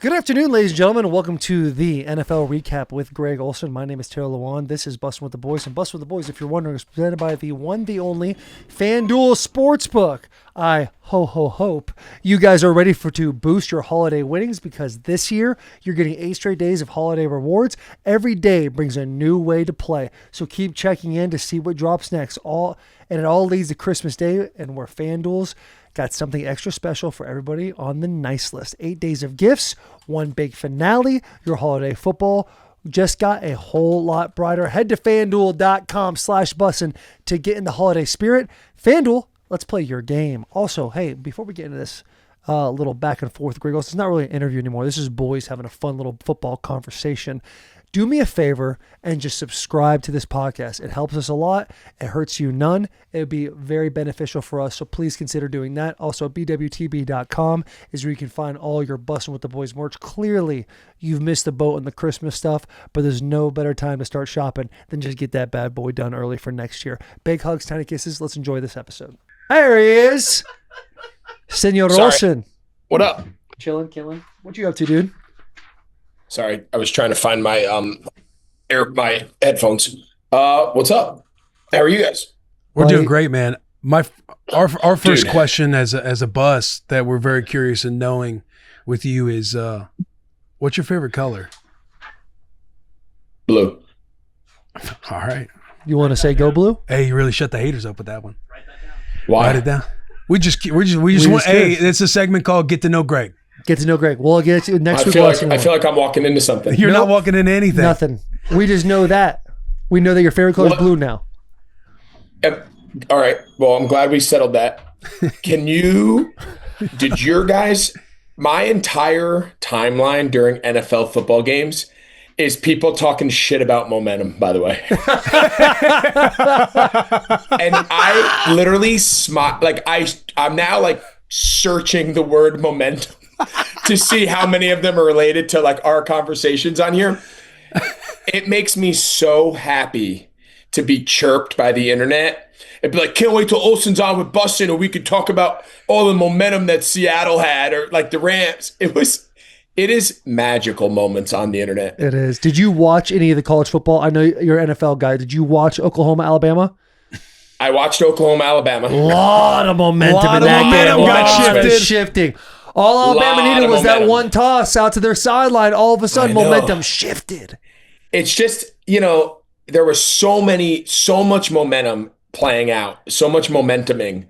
Good afternoon, ladies and gentlemen, and welcome to the NFL Recap with Greg Olsen. My name is Taylor Lewan. This is Bussin with the Boys. And Bussin with the Boys, if you're wondering, is presented by the one, the only FanDuel Sportsbook. I hope you guys are ready to boost your holiday winnings, because this year you're getting 8 straight days of holiday rewards. Every day brings a new way to play. So keep checking in to see what drops next. It all leads to Christmas Day, and where FanDuel's got something extra special for everybody on the nice list. 8 days of gifts, one big finale. Your holiday football just got a whole lot brighter. Head to FanDuel.com/Bussin to get in the holiday spirit. FanDuel, let's play your game. Also, hey, before we get into this little back and forth, Greg, it's not really an interview anymore. This is boys having a fun little football conversation. Do me a favor and just subscribe to this podcast. It helps us a lot. It hurts you none. It would be very beneficial for us, so please consider doing that. Also, bwtb.com is where you can find all your Bussin' with the Boys merch. Clearly, you've missed the boat on the Christmas stuff, but there's no better time to start shopping than just get that bad boy done early for next year. Big hugs, tiny kisses. Let's enjoy this episode. There he is. Senor Olsen. What up? Chilling, killing. What you up to, dude? Sorry, I was trying to find my my headphones. What's up? How are you guys? We're doing great, man. Our first question as a bus that we're very curious in knowing with you is what's your favorite color? Blue. All right. You want to say go blue? Hey, you really shut the haters up with that one. Write that down. Why? Write it down. We just want. Hey, it's a segment called Get to Know Greg. Get to know Greg. We'll get to next week. I feel like I'm walking into something. You're not walking into anything. Nothing. We just know that. We know that your favorite color is blue now. All right. Well, I'm glad we settled that. Did your guys, my entire timeline during NFL football games is people talking shit about momentum, by the way. And I literally I'm now like searching the word momentum to see how many of them are related to like our conversations on here. It makes me so happy to be chirped by the internet. It'd be like, can't wait till Olsen's on with Bussin and we could talk about all the momentum that Seattle had, or like the Rams. It is magical moments on the internet. It is. Did you watch any of the college football? I know you're an NFL guy. Did you watch Oklahoma, Alabama? I watched Oklahoma, Alabama. A lot of momentum in that game. Got shifting. All Alabama needed was that one toss out to their sideline. All of a sudden, momentum shifted. It's just, there was so much momentum playing out, so much momentuming.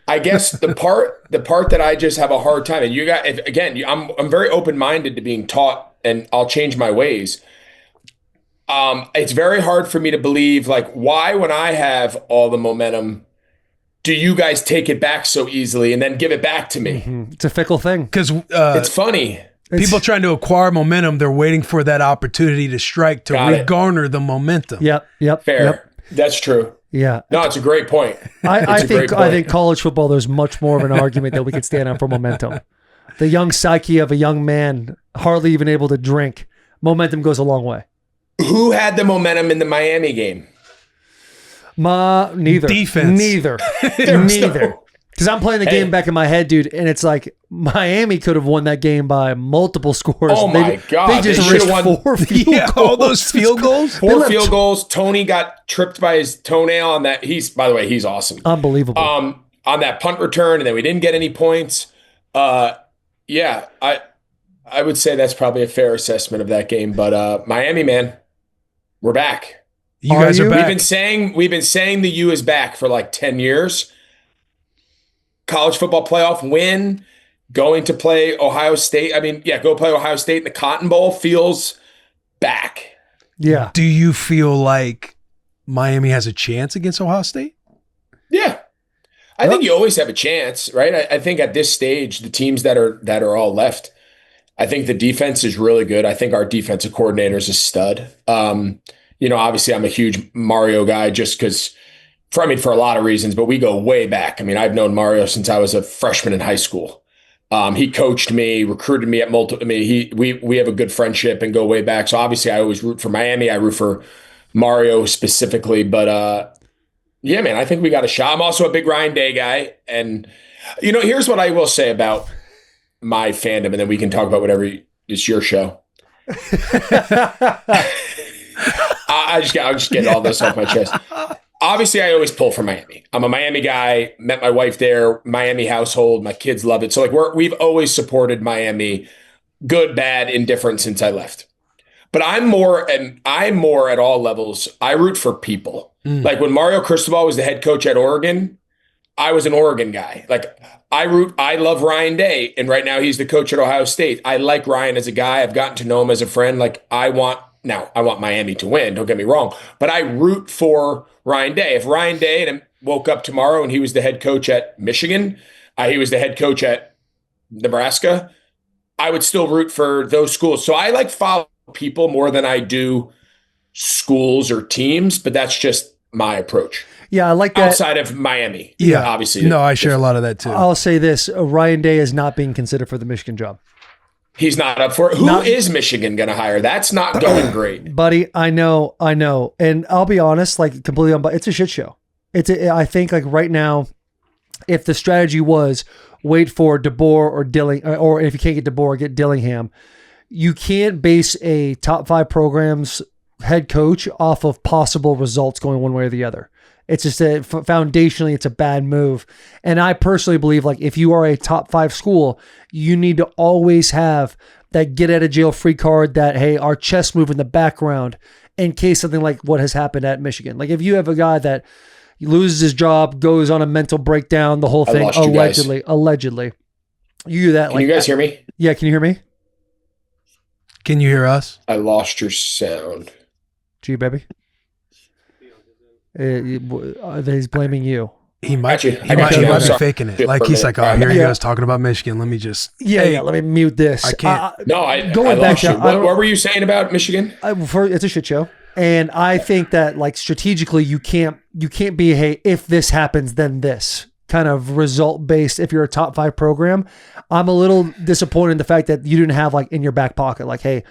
I guess the part that I just have a hard time, and you got, again, I'm very open-minded to being taught, and I'll change my ways. It's very hard for me to believe, like, why, when I have all the momentum, do you guys take it back so easily and then give it back to me? Mm-hmm. It's a fickle thing. Because it's funny. People trying to acquire momentum, they're waiting for that opportunity to strike to regarner the momentum. Yep. Fair. Yep. That's true. Yeah. No, it's a great point. I think college football, there's much more of an argument that we could stand on for momentum. The young psyche of a young man, hardly even able to drink. Momentum goes a long way. Who had the momentum in the Miami game? Neither. Defense. Neither. Because I'm playing the game back in my head, dude, and it's like Miami could have won that game by multiple scores. Oh, my God. They just risked 4 field goals. All those field goals? 4 field goals. Tony got tripped by his toenail on that. By the way, he's awesome. Unbelievable. On that punt return, and then we didn't get any points. Yeah, I would say that's probably a fair assessment of that game. But Miami, man, we're back. You guys are back. We've been saying the U is back for like 10 years. College football playoff win, going to play Ohio State. Go play Ohio State in the Cotton Bowl feels back. Yeah. Do you feel like Miami has a chance against Ohio State? Yeah. I think you always have a chance, right? I think at this stage, the teams that are all left, I think the defense is really good. I think our defensive coordinator is a stud. Obviously I'm a huge Mario guy just because for a lot of reasons, but we go way back. I've known Mario since I was a freshman in high school. He coached me, recruited me at multiple. We have a good friendship and go way back. So obviously, I always root for Miami. I root for Mario specifically, but yeah, man, I think we got a shot. I'm also a big Ryan Day guy, and here's what I will say about my fandom, and then we can talk about whatever It's your show. I'll just get all this off my chest. Obviously, I always pull for Miami. I'm a Miami guy. Met my wife there. Miami household. My kids love it. So like we've always supported Miami, good, bad, indifferent since I left. But I'm more at all levels. I root for people. Like when Mario Cristobal was the head coach at Oregon, I was an Oregon guy. Like I love Ryan Day, and right now he's the coach at Ohio State. I like Ryan as a guy. I've gotten to know him as a friend. Like I want Miami to win, don't get me wrong, but I root for Ryan Day. If Ryan Day woke up tomorrow and he was the head coach at Michigan, he was the head coach at Nebraska, I would still root for those schools. So I like follow people more than I do schools or teams, but that's just my approach. Yeah, I like that. Outside of Miami. Yeah. Obviously. No, I share a lot of that too. I'll say this. Ryan Day is not being considered for the Michigan job. He's not up for it. Who is Michigan going to hire? That's not going great. Buddy, I know. And I'll be honest, like completely unbiased, it's a shit show. I think like right now, if the strategy was wait for DeBoer or or if you can't get DeBoer, get Dillingham, you can't base a top 5 program's head coach off of possible results going one way or the other. It's just foundationally, it's a bad move. And I personally believe like if you are a top 5 school, you need to always have that get out of jail free card that, hey, our chess move in the background in case something like what has happened at Michigan. Like if you have a guy that loses his job, goes on a mental breakdown, the whole thing, allegedly. You do that. Can you guys hear me? Yeah. Can you hear me? Can you hear us? I lost your sound. Gee, baby. He's blaming you. He might be faking it. Good Like he's like, oh, here he goes talking about Michigan. Let me just let me mute this. I can't. I lost you. What were you saying about Michigan? It's a shit show. And I think that like strategically you can't be, hey, if this happens, then this kind of result based. If you're a top 5 program, I'm a little disappointed in the fact that you didn't have like in your back pocket, like, hey,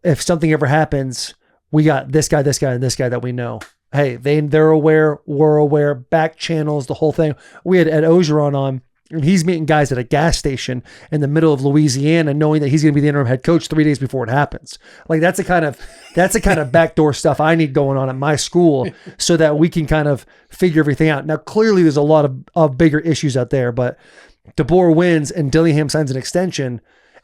if something ever happens, we got this guy, and this guy that we know. Hey, they're aware, we're aware, back channels, the whole thing. We had Ed Ogeron on, and he's meeting guys at a gas station in the middle of Louisiana, knowing that he's going to be the interim head coach 3 days before it happens. Like that's the kind of backdoor stuff I need going on at my school, so that we can kind of figure everything out. Now, clearly, there's a lot of bigger issues out there, but DeBoer wins and Dillingham signs an extension.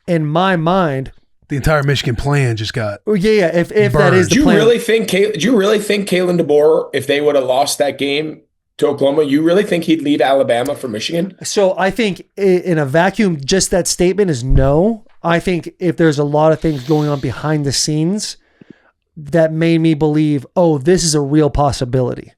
In my mind, the entire Michigan plan just got If that is the plan. Do you really think Kalen DeBoer, if they would have lost that game to Oklahoma, you really think he'd leave Alabama for Michigan? So I think in a vacuum, just that statement is no. I think if there's a lot of things going on behind the scenes that made me believe, oh, this is a real possibility.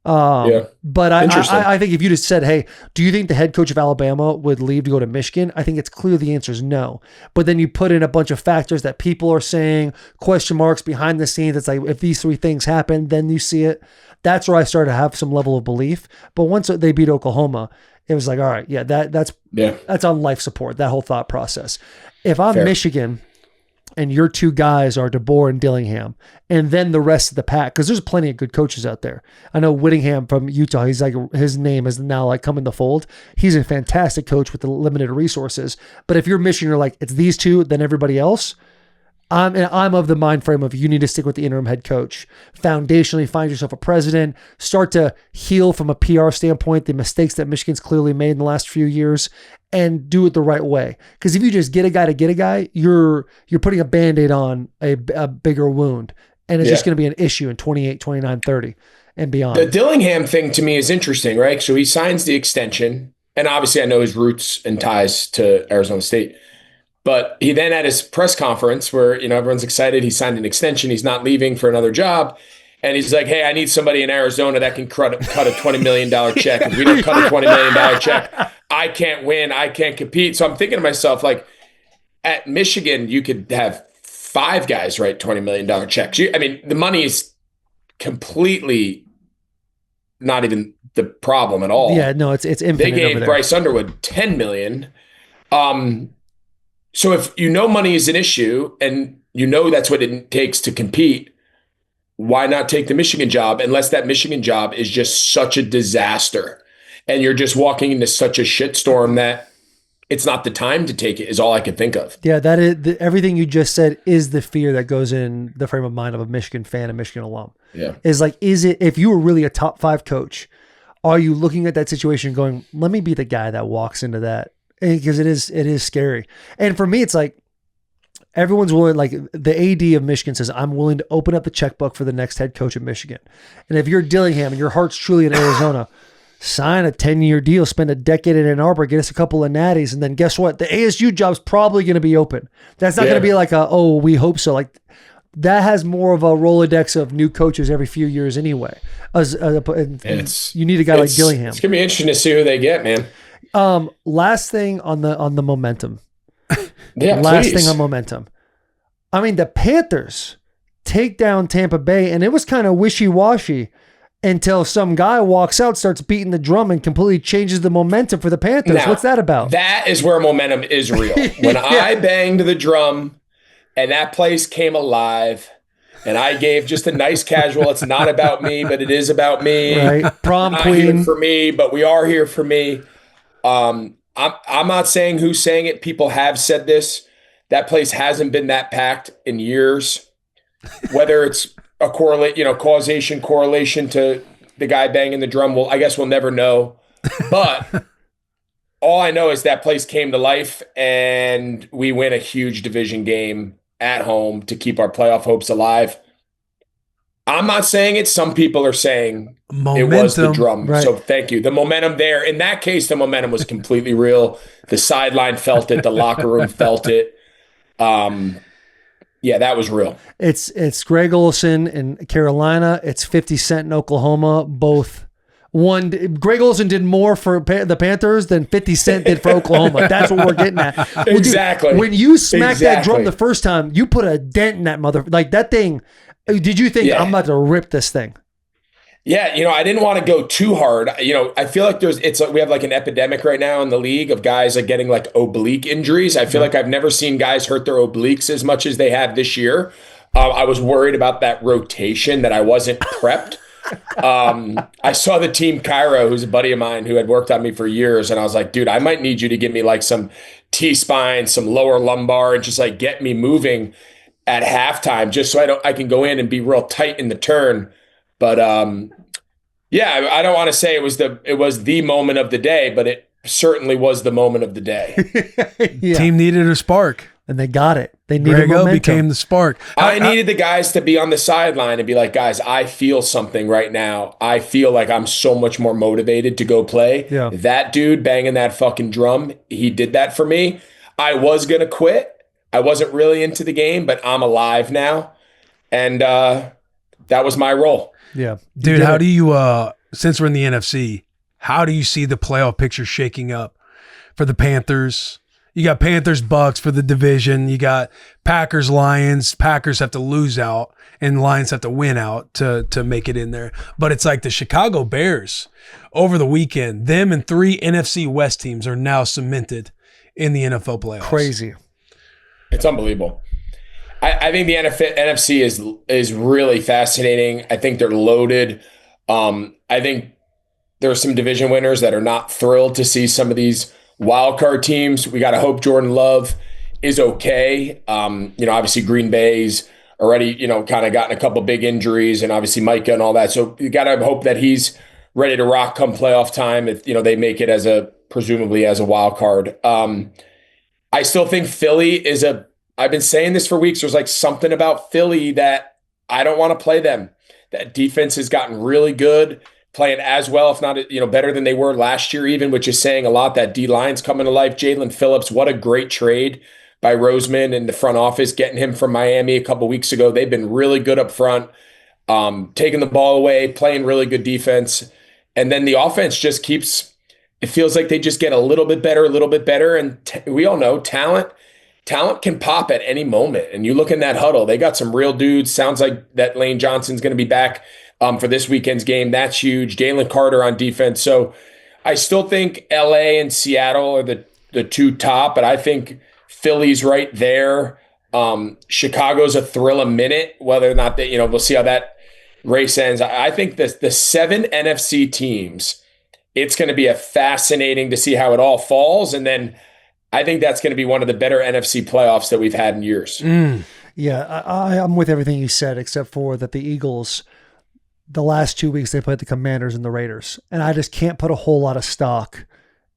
But I think if you just said, hey, do you think the head coach of Alabama would leave to go to Michigan? I think it's clear the answer is no. But then you put in a bunch of factors that people are saying, question marks behind the scenes. It's like, if these 3 things happen, then you see it. That's where I started to have some level of belief. But once they beat Oklahoma, it was like, all right, that's on life support, that whole thought process. If I'm Michigan and your 2 guys are DeBoer and Dillingham, and then the rest of the pack, because there's plenty of good coaches out there. I know Whittingham from Utah, he's like, his name is now like come in the fold. He's a fantastic coach with the limited resources. But if you're Michigan, you're like, it's these 2, then everybody else. I'm of the mind frame of you need to stick with the interim head coach. Foundationally, find yourself a president. Start to heal from a PR standpoint the mistakes that Michigan's clearly made in the last few years, and do it the right way. Because if you just get a guy, you're putting a Band-Aid on a bigger wound, and it's just going to be an issue in 28, 29, 30, and beyond. The Dillingham thing to me is interesting, right? So he signs the extension, and obviously I know his roots and ties to Arizona State. But he then at his press conference where, everyone's excited, he signed an extension, he's not leaving for another job. And he's like, hey, I need somebody in Arizona that can cut a $20 million check. If we don't cut a $20 million check, I can't win, I can't compete. So I'm thinking to myself, like, at Michigan, you could have 5 guys write $20 million checks. The money is completely not even the problem at all. Yeah, no, it's infinite. They gave Bryce Underwood $10 million. So if money is an issue and that's what it takes to compete, why not take the Michigan job, unless that Michigan job is just such a disaster and you're just walking into such a shitstorm that it's not the time to take it is all I could think of. Yeah, that is everything you just said is the fear that goes in the frame of mind of a Michigan fan, a Michigan alum. Yeah. Is it, if you were really a top 5 coach, are you looking at that situation going, let me be the guy that walks into that? Because it is scary. And for me, it's like, everyone's willing, like the AD of Michigan says, I'm willing to open up the checkbook for the next head coach of Michigan. And if you're Dillingham and your heart's truly in Arizona, sign a 10-year deal, spend a decade in Ann Arbor, get us a couple of natties, and then guess what? The ASU job's probably going to be open. That's not going to be like we hope so. Like that has more of a Rolodex of new coaches every few years anyway. You need a guy like Dillingham. It's going to be interesting to see who they get, man. Last thing on the momentum. Yeah, Last please. thing on momentum. I mean, the Panthers take down Tampa Bay, and it was kind of wishy-washy until some guy walks out, starts beating the drum, and completely changes the momentum for the Panthers. Now, what's that about? That is where momentum is real. When I banged the drum and that place came alive, and I gave just a nice casual, it's not about me, but it is about me. Right. Prom not queen. Here for me, but we are here for me. I'm not saying who's saying it. People have said this. That place hasn't been that packed in years. Whether it's a causation correlation to the guy banging the drum, I guess we'll never know. But all I know is that place came to life, and we win a huge division game at home to keep our playoff hopes alive. I'm not saying it. Some people are saying momentum. It was the drum. Right. So thank you. The momentum there. In that case, the momentum was completely real. The sideline felt it. The locker room felt it. Yeah, that was real. It's Greg Olsen in Carolina. It's 50 Cent in Oklahoma. Both. Greg Olsen did more for the Panthers than 50 Cent did for Oklahoma. That's what we're getting at. Well, exactly. Dude, when you smacked that drum the first time, you put a dent in that like that thing. Did you think I'm about to rip this thing? Yeah, I didn't want to go too hard. I feel like we have like an epidemic right now in the league of guys like getting like oblique injuries. I feel like I've never seen guys hurt their obliques as much as they have this year. I was worried about that rotation, that I wasn't prepped. I saw the team Cairo, who's a buddy of mine who had worked on me for years, and I was like, dude, I might need you to give me like some T-spine, some lower lumbar, and just like get me moving at halftime, just so I can go in and be real tight in the turn. But yeah, I don't want to say it was the moment of the day, but it certainly was the moment of the day. Yeah. Team needed a spark, and they got it. They needed momentum. Became the spark. I needed the guys to be on the sideline and be like, guys, I feel something right now. I feel like I'm so much more motivated to go play. Yeah. That dude banging that fucking drum, he did that for me. I was gonna quit. I wasn't really into the game, but I'm alive now, and that was my role. Yeah. Dude, how do you, since we're in the NFC, how do you see the playoff picture shaking up for the Panthers? You got Panthers, Bucks for the division. You got Packers, Lions. Packers have to lose out, and Lions have to win out to make it in there. But it's like the Chicago Bears over the weekend. Them and 3 NFC West teams are now cemented in the NFL playoffs. Crazy. It's unbelievable. I think the NFC is really fascinating. I think they're loaded. I think there are some division winners that are not thrilled to see some of these wild card teams. We got to hope Jordan Love is okay. Obviously Green Bay's already, kind of gotten a couple big injuries, and obviously Micah and all that. So you got to hope that he's ready to rock come playoff time if, they make it presumably as a wild card. I still think Philly I've been saying this for weeks. There's like something about Philly that I don't want to play them. That defense has gotten really good, playing as well, if not, better than they were last year even, which is saying a lot. That D-line's coming to life. Jalen Phillips, what a great trade by Roseman and the front office, getting him from Miami a couple weeks ago. They've been really good up front, taking the ball away, playing really good defense. And then the offense just it feels like they just get a little bit better. And we all know talent can pop at any moment. And you look in that huddle, they got some real dudes. Sounds like that Lane Johnson's going to be back for this weekend's game. That's huge. Jalen Carter on defense. So I still think LA and Seattle are the 2 top, but I think Philly's right there. Chicago's a thrill a minute, whether or not that, we'll see how that race ends. I think the 7 NFC teams, it's going to be fascinating to see how it all falls. And then I think that's going to be one of the better NFC playoffs that we've had in years. Yeah, I'm with everything you said, except for that the Eagles, the last 2 weeks they played the Commanders and the Raiders, and I just can't put a whole lot of stock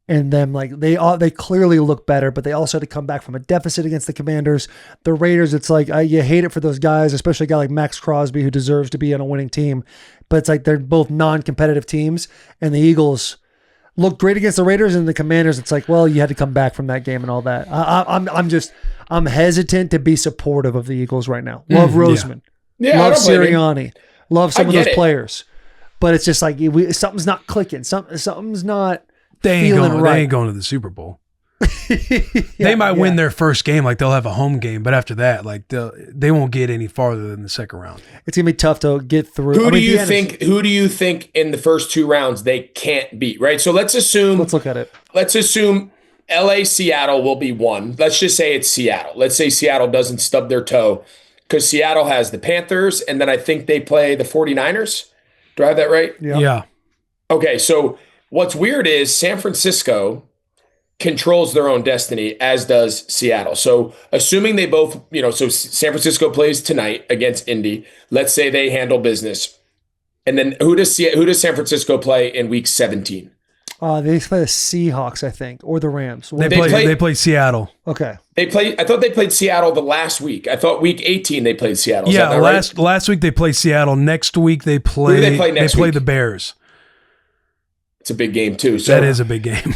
in them. Like they clearly look better, but they also had to come back from a deficit against the Commanders. The Raiders, it's like you hate it for those guys, especially a guy like Max Crosby who deserves to be on a winning team, but it's like they're both non-competitive teams, and the Eagles looked great against the Raiders, and the Commanders, it's like, well, you had to come back from that game and all that. I'm hesitant to be supportive of the Eagles right now. Love Roseman. Love Sirianni. Love some of those players. But it's just like something's not clicking. Something's not feeling right. They ain't going to the Super Bowl. They might win their first game, like they'll have a home game, but after that, like they won't get any farther than the second round. It's gonna be tough to get through. Who do you think in the first 2 rounds they can't beat? Right. So let's look at it. Let's assume LA Seattle will be 1. Let's just say it's Seattle. Let's say Seattle doesn't stub their toe, because Seattle has the Panthers, and then I think they play the 49ers. Do I have that right? Yeah. Okay. So what's weird is San Francisco controls their own destiny, as does Seattle. So assuming they both, so San Francisco plays tonight against Indy. Let's say they handle business. And then who does San Francisco play in week 17? They play the Seahawks, I think, or the Rams. They play Seattle. Okay. I thought they played Seattle the last week. I thought week 18 they played Seattle. Is that right? Last week they played Seattle. Next week they play. Who do they play next week? They play the Bears. It's a big game too. So that is a big game.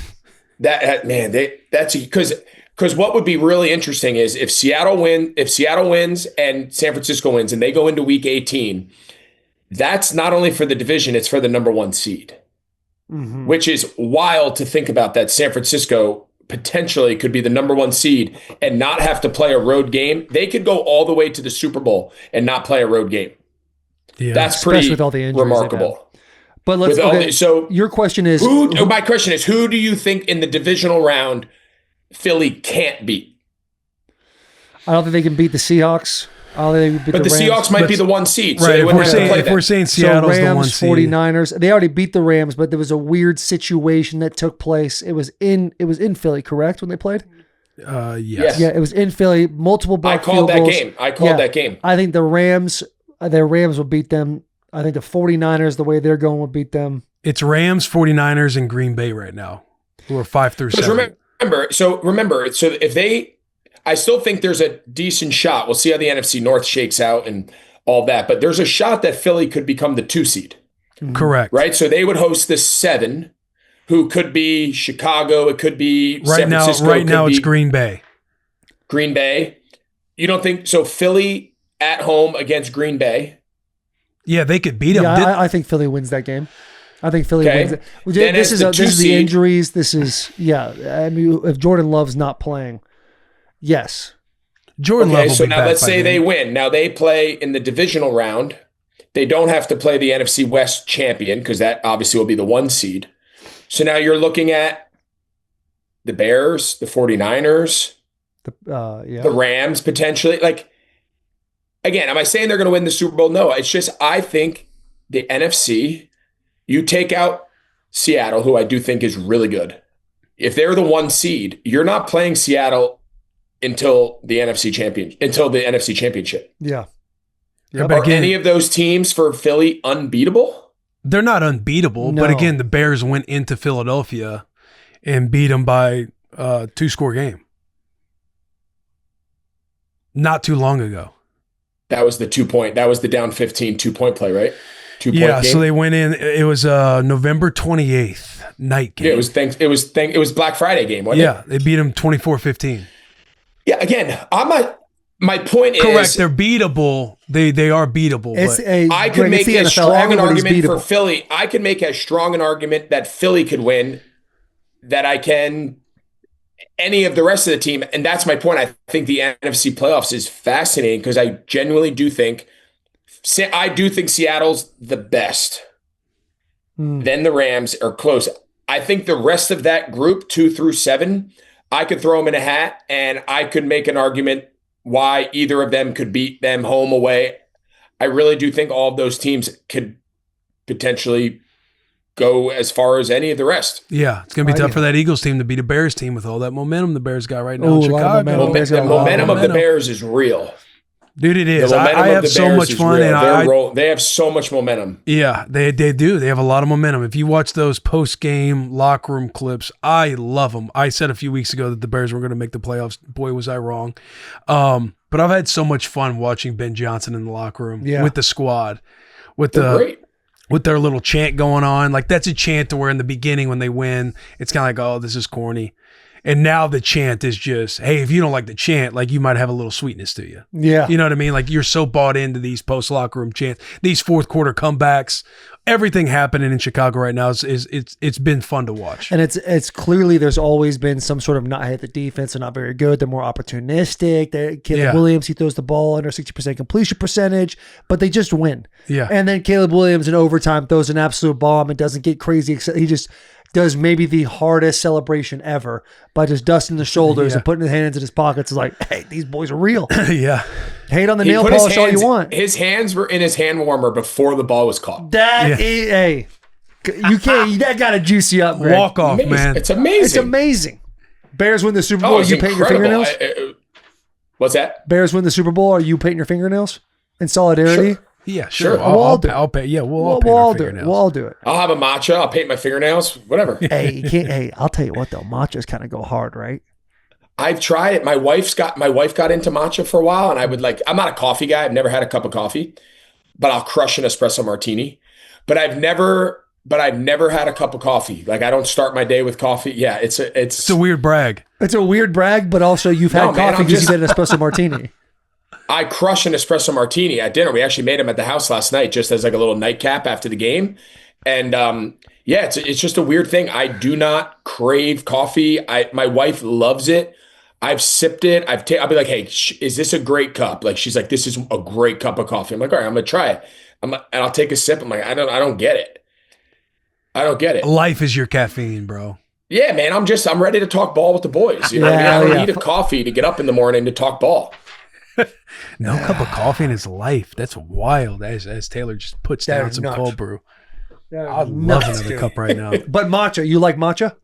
That's because what would be really interesting is if Seattle wins and San Francisco wins and they go into week 18, that's not only for the division, it's for the number 1 seed, which is wild to think about, that San Francisco potentially could be the number 1 seed and not have to play a road game. They could go all the way to the Super Bowl and not play a road game. Yeah, that's pretty with all the injuries remarkable. But your question is, my question is, who do you think in the divisional round Philly can't beat? I don't think they can beat the Seahawks. But the Seahawks might be the 1 seed. So right, if we're saying Seattle's the 1 seed. 49ers, they already beat the Rams, but there was a weird situation that took place. It was in Philly, correct, when they played? Yes. Yeah, it was in Philly, multiple block field goals. I called that game. I think the Rams will beat them. I think the 49ers, the way they're going, will beat them. It's Rams, 49ers, and Green Bay right now, who are 5 through 7. Remember, I still think there's a decent shot. We'll see how the NFC North shakes out and all that, but there's a shot that Philly could become the 2 seed. Correct. Right? So they would host the 7, who could be Chicago. It could be San Francisco. Right now it's Green Bay. Green Bay. You don't think so? Philly at home against Green Bay. Yeah, they could beat them. Yeah, I think Philly wins that game. I think Philly wins it. This is the injuries. This is, I mean, if Jordan Love's not playing, yes. Jordan Love will so be now back let's say then. they win. Now they play in the divisional round. They don't have to play the NFC West champion, because that obviously will be the 1 seed. So now you're looking at the Bears, the 49ers, the Rams potentially. Like, again, am I saying they're going to win the Super Bowl? No, it's just I think the NFC, you take out Seattle, who I do think is really good. If they're the 1 seed, you're not playing Seattle until the NFC Championship. Yeah. Are any of those teams for Philly unbeatable? They're not unbeatable, but again, the Bears went into Philadelphia and beat them by a 2-score game not too long ago. That was the 2-point. That was the down 15 2-point play, right? 2-point game. So they went in. It was November 28th night game. Yeah, it was Black Friday game, wasn't it? Yeah, they beat them 24-15. Yeah, again, my point is correct. They're beatable. They are beatable. I could make as strong an argument for Philly. I could make as strong an argument that Philly could win that I can any of the rest of the team. And that's my point. I think the NFC playoffs is fascinating because I genuinely do think Seattle's the best. Then the Rams are close. I think the rest of that group, 2 through 7, I could throw them in a hat and I could make an argument why either of them could beat them home, away. I really do think all of those teams could potentially go as far as any of the rest. Yeah, it's going to be tough for that Eagles team to beat a Bears team with all that momentum the Bears got right now in a lot of Chicago. momentum. The momentum of the Bears is real. Dude, it is. The momentum I of have the so Bears much is fun. real. And they have so much momentum. Yeah, they do. They have a lot of momentum. If you watch those post-game locker room clips, I love them. I said a few weeks ago that the Bears were going to make the playoffs. Boy, was I wrong. But I've had so much fun watching Ben Johnson in the locker room with the squad, with their little chant going on. Like, that's a chant to where in the beginning when they win, it's kind of like, oh, this is corny. And now the chant is just, hey, if you don't like the chant, like, you might have a little sweetness to you. Yeah. You know what I mean? Like, you're so bought into these post-locker room chants, these fourth quarter comebacks, everything happening in Chicago right now it's been fun to watch. And it's clearly there's always been some sort of the defense are not very good. They're more opportunistic. Caleb Williams, he throws the ball under 60% completion percentage, but they just win. Yeah. And then Caleb Williams in overtime throws an absolute bomb and doesn't get crazy. He just does maybe the hardest celebration ever by just dusting the shoulders and putting his hands in his pockets. It's like, hey, these boys are real. Yeah. Hate on the nail polish all you want. His hands were in his hand warmer before the ball was caught. Hey, you can't. That got to juice you up, Greg. Walk off, man. It's amazing. It's amazing. Bears win the Super Bowl. Are you painting your fingernails? What's that? Bears win the Super Bowl. Are you painting your fingernails in solidarity? Sure. Yeah, sure. I'll pay. Yeah, we'll all do it. We'll all do it. I'll have a matcha. I'll paint my fingernails. Whatever. Hey, you can't. Hey, I'll tell you what though. Matchas kind of go hard, right? I've tried it. My wife got into matcha for a while, and I'm not a coffee guy. I've never had a cup of coffee, but I'll crush an espresso martini. But I've never had a cup of coffee. Like, I don't start my day with coffee. Yeah, it's a weird brag. It's a weird brag, but also you've had coffee because you did an espresso martini. I crush an espresso martini at dinner. We actually made them at the house last night, just as like a little nightcap after the game. And it's just a weird thing. I do not crave coffee. My wife loves it. I've sipped it. I'll be like, hey, is this a great cup? Like, she's like, this is a great cup of coffee. I'm like, all right, I'm gonna try it. And I'll take a sip. I'm like, I don't get it. I don't get it. Life is your caffeine, bro. Yeah, man. I'm ready to talk ball with the boys. You know what I mean? I don't need a coffee to get up in the morning to talk ball. No cup of coffee in his life. That's wild. As Taylor just puts down some cold brew. I'd love another cup right now. But matcha, you like matcha?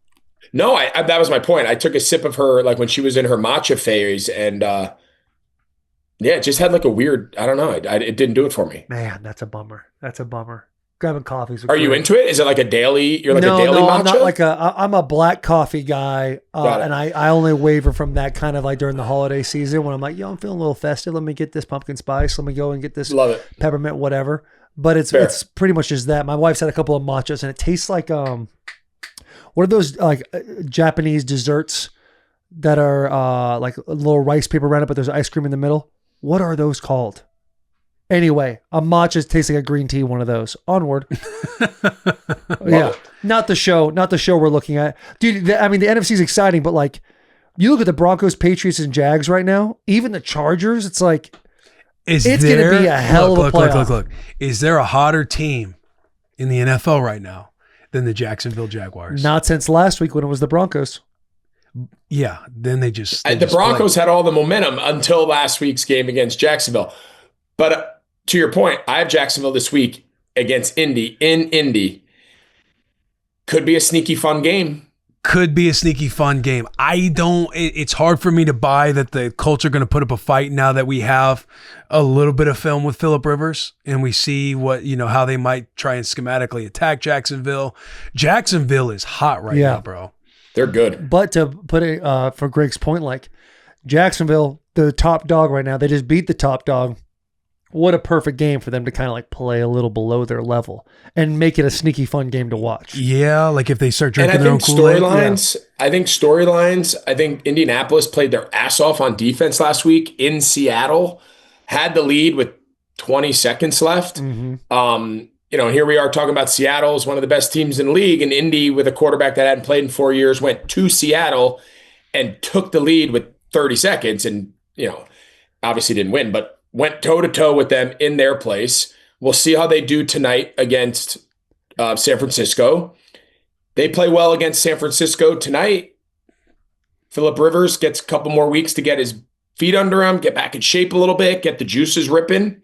No, that was my point. I took a sip of her like when she was in her matcha phase, and it just had like a weird. I don't know. It didn't do it for me. Man, that's a bummer. Grabbing coffees. Are you into it? Is it like a daily? You're like a daily matcha? I'm not like I'm a black coffee guy, and I only waver from that kind of like during the holiday season when I'm like, I'm feeling a little festive. Let me get this pumpkin spice. Let me go and get this peppermint, whatever. But it's pretty much just that. My wife's had a couple of matchas, and it tastes like what are those like Japanese desserts that are like a little rice paper around it, but there's ice cream in the middle. What are those called? Anyway, a matcha tastes like a green tea, one of those. Onward. Yeah. Not the show we're looking at. Dude, the NFC is exciting, but like you look at the Broncos, Patriots, and Jags right now, even the Chargers, it's like it's going to be a hell of a playoff. Look. Is there a hotter team in the NFL right now than the Jacksonville Jaguars? Not since last week when it was the Broncos. Yeah, then they just the Broncos had all the momentum until last week's game against Jacksonville. But to your point, I have Jacksonville this week against Indy in Indy. Could be a sneaky fun game. It's hard for me to buy that the Colts are going to put up a fight now that we have a little bit of film with Phillip Rivers and we see what, how they might try and schematically attack Jacksonville. Jacksonville is hot right now, bro. They're good. But to put it for Greg's point, like Jacksonville, the top dog right now, they just beat the top dog. What a perfect game for them to kind of like play a little below their level and make it a sneaky fun game to watch. Yeah, like if they start drinking their own Kool-Aid. I think Indianapolis played their ass off on defense last week in Seattle, had the lead with 20 seconds left. Mm-hmm. Here we are talking about Seattle is one of the best teams in the league, and Indy with a quarterback that hadn't played in 4 years went to Seattle and took the lead with 30 seconds and, obviously didn't win, but went toe-to-toe with them in their place. We'll see how they do tonight against San Francisco. They play well against San Francisco tonight. Phillip Rivers gets a couple more weeks to get his feet under him, get back in shape a little bit, get the juices ripping.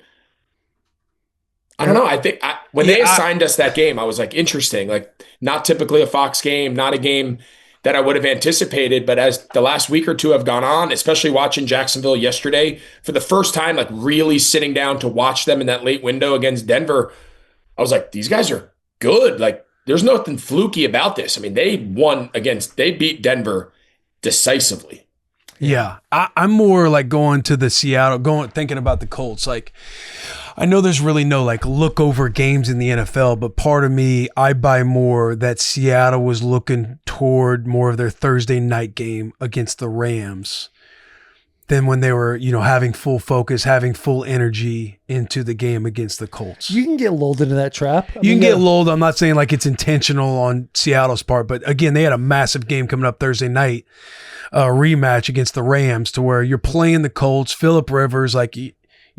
I don't know. I think when they assigned us that game, I was like, interesting. Like, not typically a Fox game, not a game that I would have anticipated. But as the last week or two have gone on, especially watching Jacksonville yesterday, for the first time, like really sitting down to watch them in that late window against Denver, I was like, these guys are good. Like, there's nothing fluky about this. I mean, they beat Denver decisively. Yeah. I'm more like going to the Seattle, thinking about the Colts. Like, I know there's really no like look over games in the NFL, but part of me, I buy more that Seattle was looking toward more of their Thursday night game against the Rams than when they were, having full focus, having full energy into the game against the Colts. You can get lulled into that trap. You can get lulled. I'm not saying like it's intentional on Seattle's part, but again, they had a massive game coming up Thursday night, rematch against the Rams, to where you're playing the Colts, Phillip Rivers, like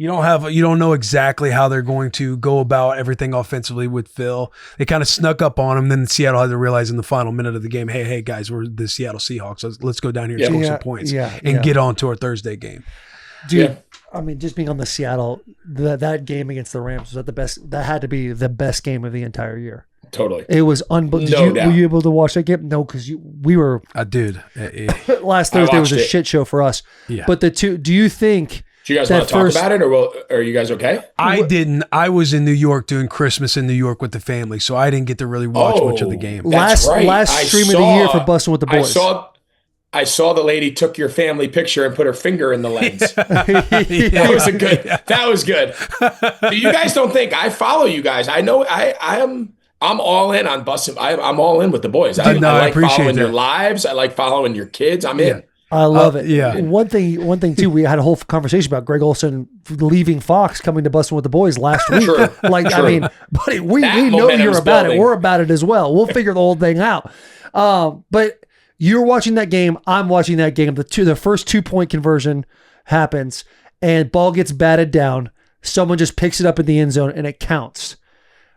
you don't know exactly how they're going to go about everything offensively with Phil. They kind of snuck up on him. Then Seattle had to realize in the final minute of the game, hey guys, we're the Seattle Seahawks. Let's go down here and score some points and get on to our Thursday game. Dude, I mean, just being on the Seattle, that game against the Rams, was the best. That had to be the best game of the entire year. Totally. It was unbelievable. Were you able to watch that game? No, because we were. Dude. Last Thursday was a shit show for us. Yeah. But do you think... Do you guys want to talk about it, or are you guys okay? I didn't. I was in New York doing Christmas in New York with the family, so I didn't get to really watch much of the game. Last stream of the year for Bussin' with the Boys. I saw the lady took your family picture and put her finger in the lens. That was good. You guys don't think I follow you guys? I know I'm all in on Bussin'. I'm all in with the boys. I like following your lives. I like following your kids. I'm in. I love it. Yeah. One thing too, we had a whole conversation about Greg Olsen leaving Fox, coming to Bussin' with the Boys last week. True. I mean, buddy, we know you're about it. We're about it as well. We'll figure the whole thing out. But you're watching that game. I'm watching that game. The first 2-point conversion happens, and ball gets batted down. Someone just picks it up in the end zone, and it counts.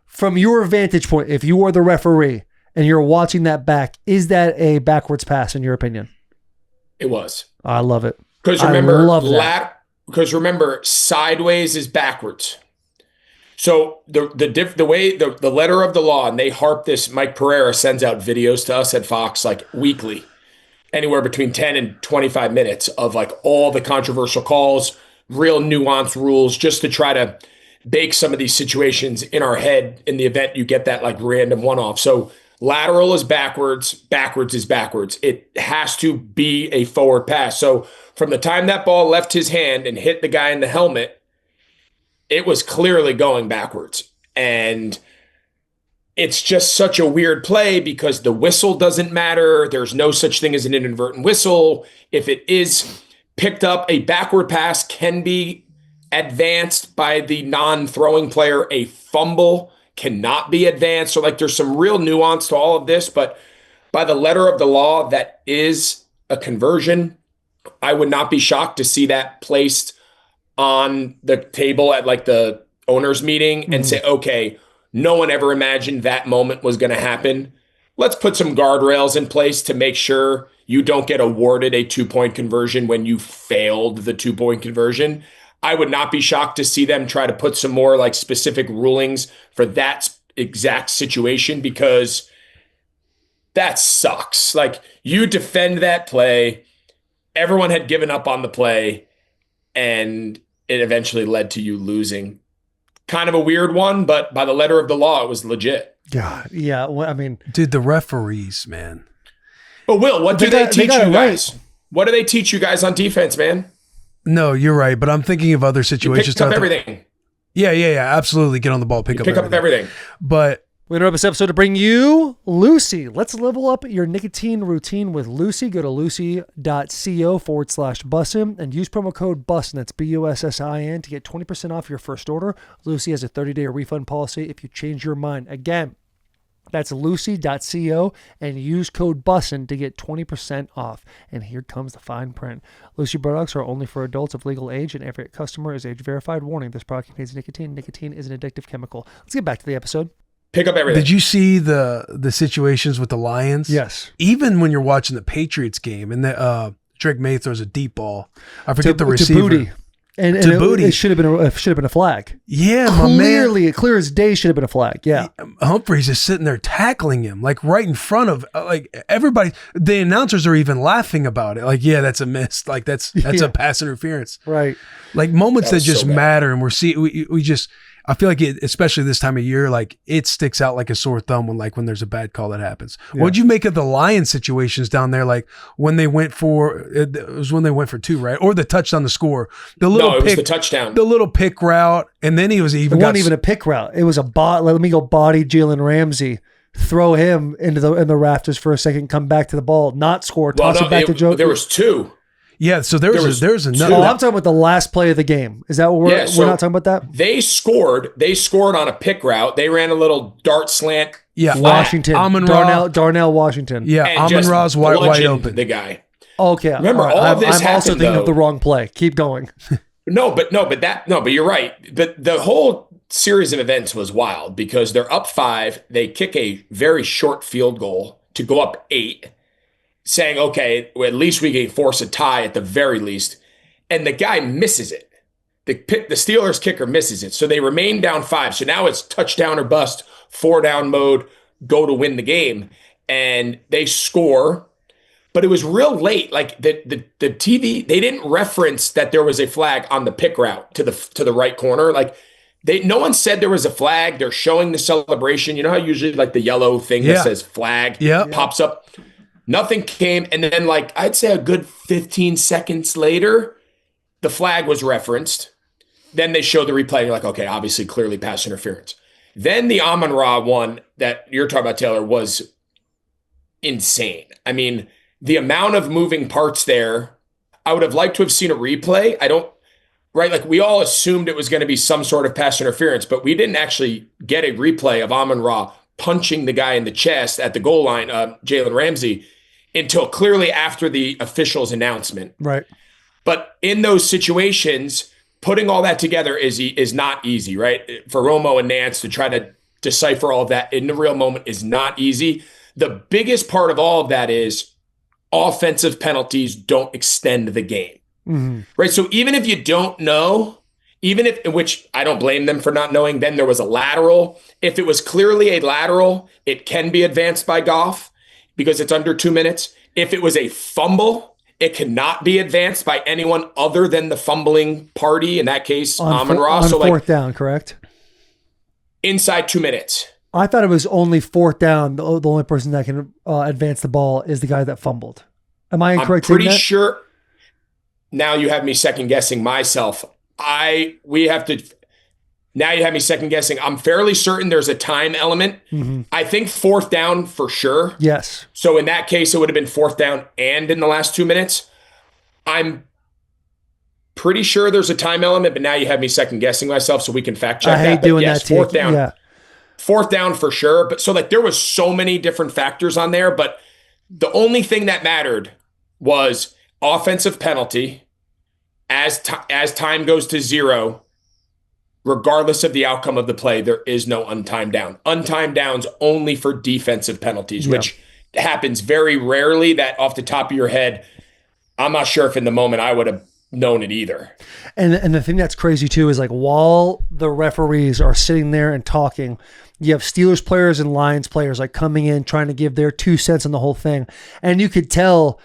From your vantage point, if you are the referee and you're watching that back, is that a backwards pass in your opinion? It was. I love it. Because remember, sideways is backwards. So the way the letter of the law, and they harp this. Mike Pereira sends out videos to us at Fox like weekly, anywhere between 10 and 25 minutes of like all the controversial calls, real nuanced rules, just to try to bake some of these situations in our head in the event you get that like random one-off. So lateral is backwards, backwards is backwards. It has to be a forward pass. So from the time that ball left his hand and hit the guy in the helmet, it was clearly going backwards. And it's just such a weird play because the whistle doesn't matter. There's no such thing as an inadvertent whistle. If it is picked up, a backward pass can be advanced by the non-throwing player. A fumble cannot be advanced. So like there's some real nuance to all of this, but by the letter of the law, that is a conversion. I would not be shocked to see that placed on the table at like the owners meeting and say, okay, no one ever imagined that moment was going to happen. Let's put some guardrails in place to make sure you don't get awarded a 2-point conversion when you failed the 2-point conversion. I would not be shocked to see them try to put some more like specific rulings for that exact situation, because that sucks. Like, you defend that play, everyone had given up on the play, and it eventually led to you losing. Kind of a weird one, but by the letter of the law, it was legit. Yeah. Well, I mean, dude, the referees, man. But Will, what do they teach you guys? What do they teach you guys on defense, man? No, you're right, but I'm thinking of other situations. Pick up everything. Yeah, absolutely. Get on the ball, pick up everything. But we interrupt this episode to bring you Lucy. Let's level up your nicotine routine with Lucy. Go to lucy.co/Bussin and use promo code Bussin. That's BUSSIN to get 20% off your first order. Lucy has a 30-day refund policy if you change your mind. Again, that's lucy.co and use code Bussin to get 20% off. And here comes the fine print. Lucy products are only for adults of legal age, and every customer is age verified. Warning, this product contains nicotine. Nicotine is an addictive chemical. Let's get back to the episode. Pick up everything. Did you see the situations with the Lions? Yes. Even when you're watching the Patriots game and Drake Maye throws a deep ball, I forget the receiver. Booty. And Booty. it should have been a flag. Yeah, Clearly, clear as day should have been a flag. Yeah. Humphrey's just sitting there tackling him, like right in front of like everybody. The announcers are even laughing about it. Like, yeah, that's a miss. Like that's a pass interference. Right. Like moments that just so bad. matter, and we just. I feel like it, especially this time of year, like it sticks out like a sore thumb when there's a bad call that happens. Yeah. What'd you make of the Lions situations down there? Like when they went for it was when they went for 2, right? Or the touchdown to score. It was the touchdown. The little pick route, and then it wasn't even a pick route. It was a let me go body Jalen Ramsey, throw him in the rafters for a second, come back to the ball, not score, toss it back to Joe. There was 2. Yeah, so there's another. Oh, I'm talking about the last play of the game. Is that what we're not talking about that? They scored on a pick route. They ran a little dart slant. Yeah, Washington. Darnell Washington. Yeah, Amon-Ra's wide open. The guy. Okay. Remember, right. all this I'm happened, also thinking of the wrong play. Keep going. But you're right. But the whole series of events was wild because they're up 5. They kick a very short field goal to go up 8. Saying, okay, well, at least we can force a tie at the very least. And the guy misses it. The Steelers kicker misses it. So they remain down 5. So now it's touchdown or bust, 4-down mode, go to win the game. And they score. But it was real late. Like the TV, they didn't reference that there was a flag on the pick route to the right corner. Like no one said there was a flag. They're showing the celebration. You know how usually like the yellow thing that says flag pops up? Nothing came, and then I'd say a good 15 seconds later, the flag was referenced. Then they showed the replay, and you're like, okay, obviously, clearly pass interference. Then the Amon-Ra one that you're talking about, Taylor, was insane. I mean, the amount of moving parts there, I would have liked to have seen a replay. We all assumed it was going to be some sort of pass interference, but we didn't actually get a replay of Amon-Ra punching the guy in the chest at the goal line, Jalen Ramsey, until clearly after the official's announcement. Right. But in those situations, putting all that together is not easy, right? For Romo and Nance to try to decipher all of that in the real moment is not easy. The biggest part of all of that is offensive penalties don't extend the game, right? So even if you don't know, which I don't blame them for not knowing, then there was a lateral. If it was clearly a lateral, it can be advanced by Goff because it's under 2 minutes. If it was a fumble, it cannot be advanced by anyone other than the fumbling party, in that case, Amon-Ra. On fourth down, correct? Inside 2 minutes. I thought it was only fourth down. The only person that can advance the ball is the guy that fumbled. Am I incorrect? I'm pretty sure. Now you have me second guessing myself. Now you have me second guessing. I'm fairly certain there's a time element. I think fourth down for sure. Yes. So in that case, it would have been fourth down and in the last 2 minutes. I'm pretty sure there's a time element, but now you have me second guessing myself, so we can fact check that. I hate doing that too. Fourth down. Yeah. Fourth down for sure. But so there was so many different factors on there, but the only thing that mattered was offensive penalty. As time goes to 0, regardless of the outcome of the play, there is no untimed down. Untimed downs only for defensive penalties, which happens very rarely. That off the top of your head, I'm not sure if in the moment I would have known it either. And the thing that's crazy too is while the referees are sitting there and talking, you have Steelers players and Lions players coming in trying to give their 2 cents on the whole thing, and you could tell.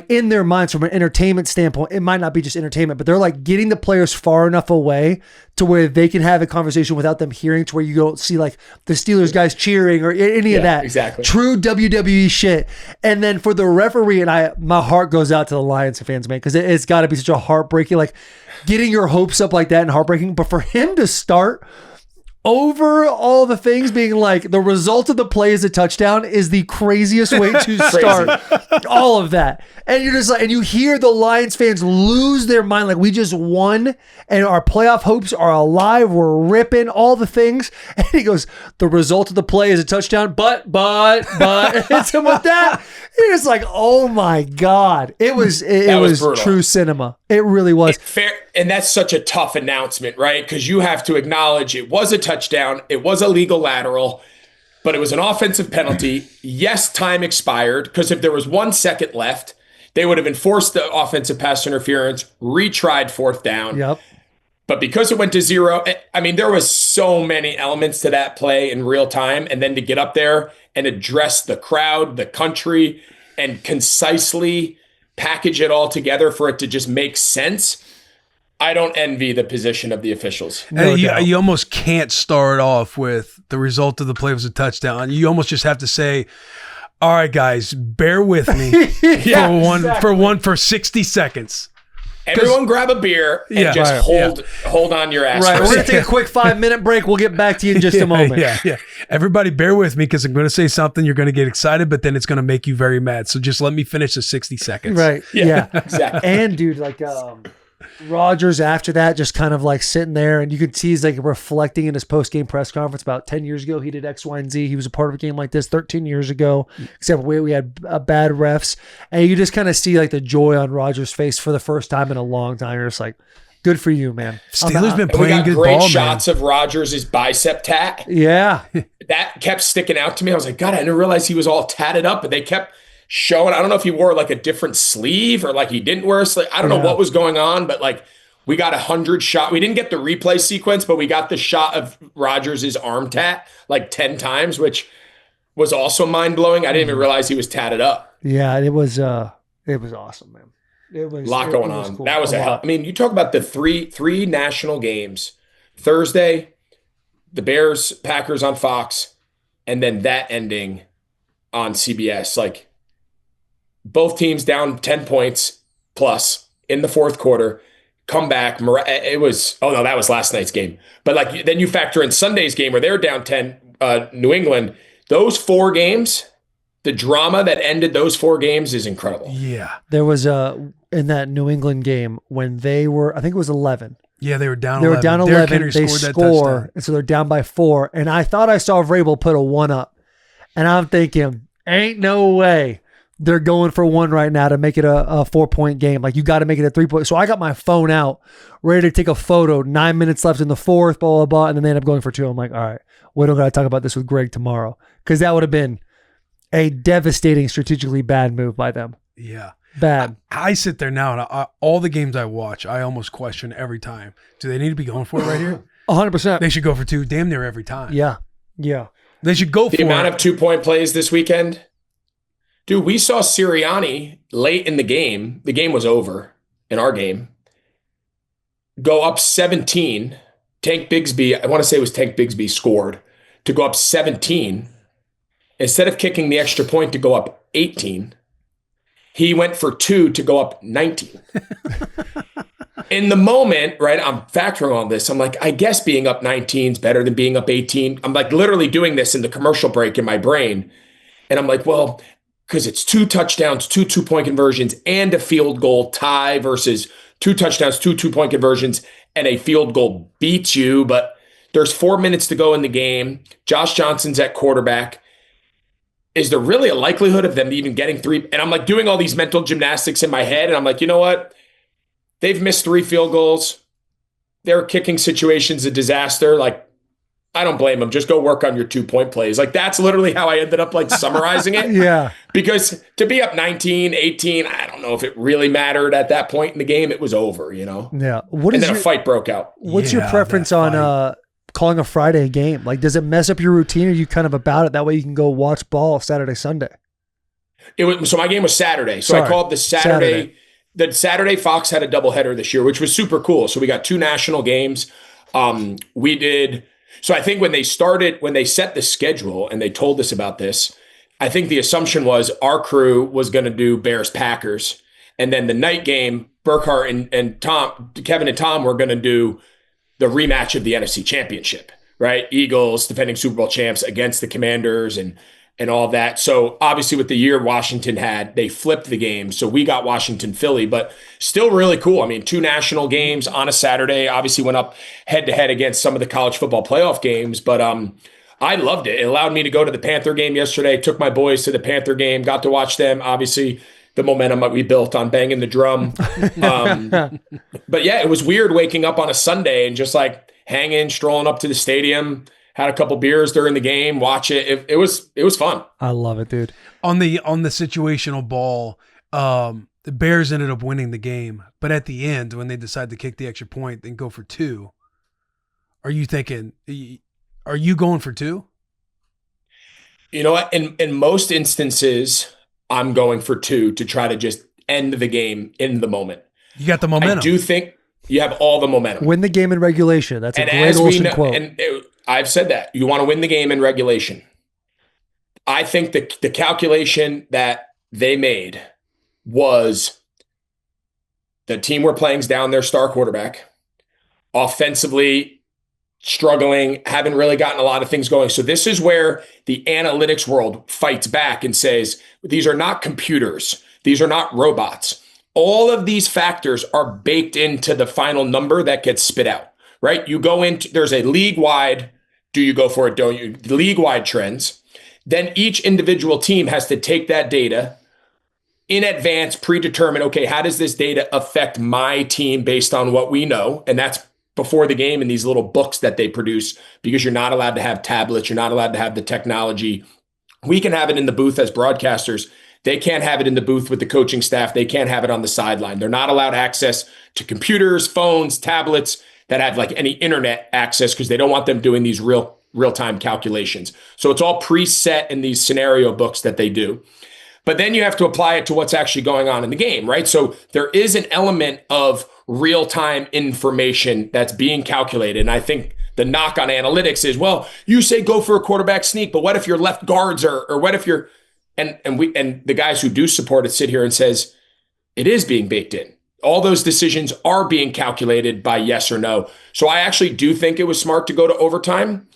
In their minds from an entertainment standpoint, it might not be just entertainment, but they're getting the players far enough away to where they can have a conversation without them hearing, to where you don't see the Steelers guys cheering or any of that. Exactly. True WWE shit. And then for the referee, and my heart goes out to the Lions fans, man, because it's got to be such a heartbreaking, getting your hopes up like that and heartbreaking. But for him to start over all the things being the result of the play is a touchdown is the craziest way to start all of that. And you're just and you hear the Lions fans lose their mind. We just won and our playoff hopes are alive. We're ripping all the things. And he goes, the result of the play is a touchdown, but hits him with that. You're just oh my God. It was true cinema. It really was. Fair. And that's such a tough announcement, right? Because you have to acknowledge it was a touchdown. It was a legal lateral, but it was an offensive penalty. Yes, time expired because if there was 1 second left, They would have enforced the offensive pass interference, retried fourth down. Yep. But because it went to 0, I mean, there was so many elements to that play in real time. And then to get up there and address the crowd, the country, and concisely package it all together for it to just make sense. I don't envy the position of the officials. No doubt. You almost can't start off with the result of the play was a touchdown. You almost just have to say, all right, guys, bear with me for 60 seconds. Everyone grab a beer and just hold on your ass. Right, we're going to take a quick 5-minute break. We'll get back to you in just a moment. Yeah. Everybody bear with me because I'm going to say something. You're going to get excited, but then it's going to make you very mad. So just let me finish the 60 seconds. Right, yeah. Exactly. And, dude, like Rodgers after that just kind of like sitting there, and you could see he's like reflecting in his post-game press conference about 10 years ago. He did X, Y, and Z. He was a part of a game like this 13 years ago, except we had bad refs. And you just kind of see like the joy on Rodgers' face for the first time in a long time. You're just like, good for you, man. Steelers been we playing got good great ball, shots of Rodgers' bicep tat. Yeah. That kept sticking out to me. I was like, God, I didn't realize he was all tatted up, but they kept showing. I don't know if he wore like a different sleeve or like he didn't wear a sleeve. I don't know what was going on, but like we got 100 shot. We didn't get the replay sequence, but we got the shot of Rodgers' arm tat like 10 times, which was also mind blowing. I didn't even realize he was tatted up. Yeah, it was awesome, man. It was a lot going on. Cool. That was a hell. I mean, you talk about the three national games. Thursday, the Bears, Packers on Fox, and then that ending on CBS. Like both teams down 10 points plus in the fourth quarter, come back. It was, that was last night's game. But like then you factor in Sunday's game where they're down 10, New England. Those 4 games, the drama that ended those 4 games is incredible. Yeah. There was in that New England game when they were, I think it was 11. Yeah, they were down 11. They were down 11. They score, and so they're down by 4. And I thought I saw Vrabel put a 1 up. And I'm thinking, ain't no way they're going for 1 right now to make it a 4-point game. Like, you got to make it a 3-point. So I got my phone out, ready to take a photo. 9 minutes left in the fourth, blah, blah, blah. And then they end up going for 2. I'm like, all right, we don't got to talk about this with Greg tomorrow. Because that would have been a devastating, strategically bad move by them. Yeah. Bad. I sit there now, and all the games I watch, I almost question every time. Do they need to be going for it right here? 100%. They should go for 2 damn near every time. Yeah. Yeah. They should go for it. The amount of 2-point plays this weekend. Dude, we saw Sirianni late in the game. The game was over in our game. Go up 17. Tank Bigsby, I want to say it was Tank Bigsby, scored to go up 17. Instead of kicking the extra point to go up 18, he went for 2 to go up 19. In the moment, right, I'm factoring all this. I'm like, I guess being up 19 is better than being up 18. I'm like literally doing this in the commercial break in my brain. And I'm like, well, because it's 2 touchdowns, 2 2-point conversions, and a field goal tie versus 2 touchdowns, 2 2-point conversions, and a field goal beats you. But there's 4 minutes to go in the game. Josh Johnson's at quarterback. Is there really a likelihood of them even getting 3? And I'm like doing all these mental gymnastics in my head. And I'm like, you know what? They've missed 3 field goals. Their kicking situation's a disaster. Like, I don't blame them. Just go work on your 2-point plays. Like, that's literally how I ended up like summarizing it. Yeah. Because to be up 19, 18, I don't know if it really mattered at that point in the game. It was over, you know? Yeah. And then a fight broke out. What's your preference on calling a Friday game? Like, does it mess up your routine, or are you kind of about it? That way you can go watch ball Saturday, Sunday. So my game was Saturday. So I called the Saturday. The Saturday Fox had a doubleheader this year, which was super cool. So we got 2 national games. We did. So I think when they set the schedule and they told us about this, I think the assumption was our crew was going to do Bears Packers. And then the night game, Burkhart and Kevin and Tom were going to do the rematch of the NFC Championship, right? Eagles, defending Super Bowl champs, against the Commanders and all that. So obviously with the year Washington had, they flipped the game. So we got Washington, Philly, but still really cool. I mean, 2 national games on a Saturday, obviously went up head to head against some of the college football playoff games, but I loved it. It allowed me to go to the Panther game yesterday, took my boys to the Panther game, got to watch them. Obviously the momentum that we built on banging the drum. But yeah, it was weird waking up on a Sunday and just like hanging, strolling up to the stadium, had a couple beers during the game, watch it. It was fun. I love it, dude. On the situational ball, the Bears ended up winning the game, but at the end, when they decide to kick the extra point and go for 2, are you thinking, are you going for 2? You know what? In most instances, I'm going for 2 to try to just end the game in the moment. You got the momentum. I do think you have all the momentum. Win the game in regulation. That's a And Greg Olsen quote. And I've said that. You want to win the game in regulation. I think the calculation that they made was the team we're playing is down their star quarterback. Offensively struggling, haven't really gotten a lot of things going. So this is where the analytics world fights back and says, these are not computers. These are not robots. All of these factors are baked into the final number that gets spit out, right? You go into, there's a league-wide, do you go for it, don't you? League-wide trends. Then each individual team has to take that data in advance, predetermine, okay, how does this data affect my team based on what we know? And that's before the game in these little books that they produce, because you're not allowed to have tablets. You're not allowed to have the technology. We can have it in the booth as broadcasters. They can't have it in the booth with the coaching staff. They can't have it on the sideline. They're not allowed access to computers, phones, tablets that have like any internet access because they don't want them doing these real-time calculations. So it's all preset in these scenario books that they do. But then you have to apply it to what's actually going on in the game, right? So there is an element of real-time information that's being calculated. And I think the knock on analytics is, well, you say go for a quarterback sneak, but what if your left guards are, or what if you're, and the guys who do support it sit here and says, it is being baked in. All those decisions are being calculated by yes or no. So I actually do think it was smart to go to overtime,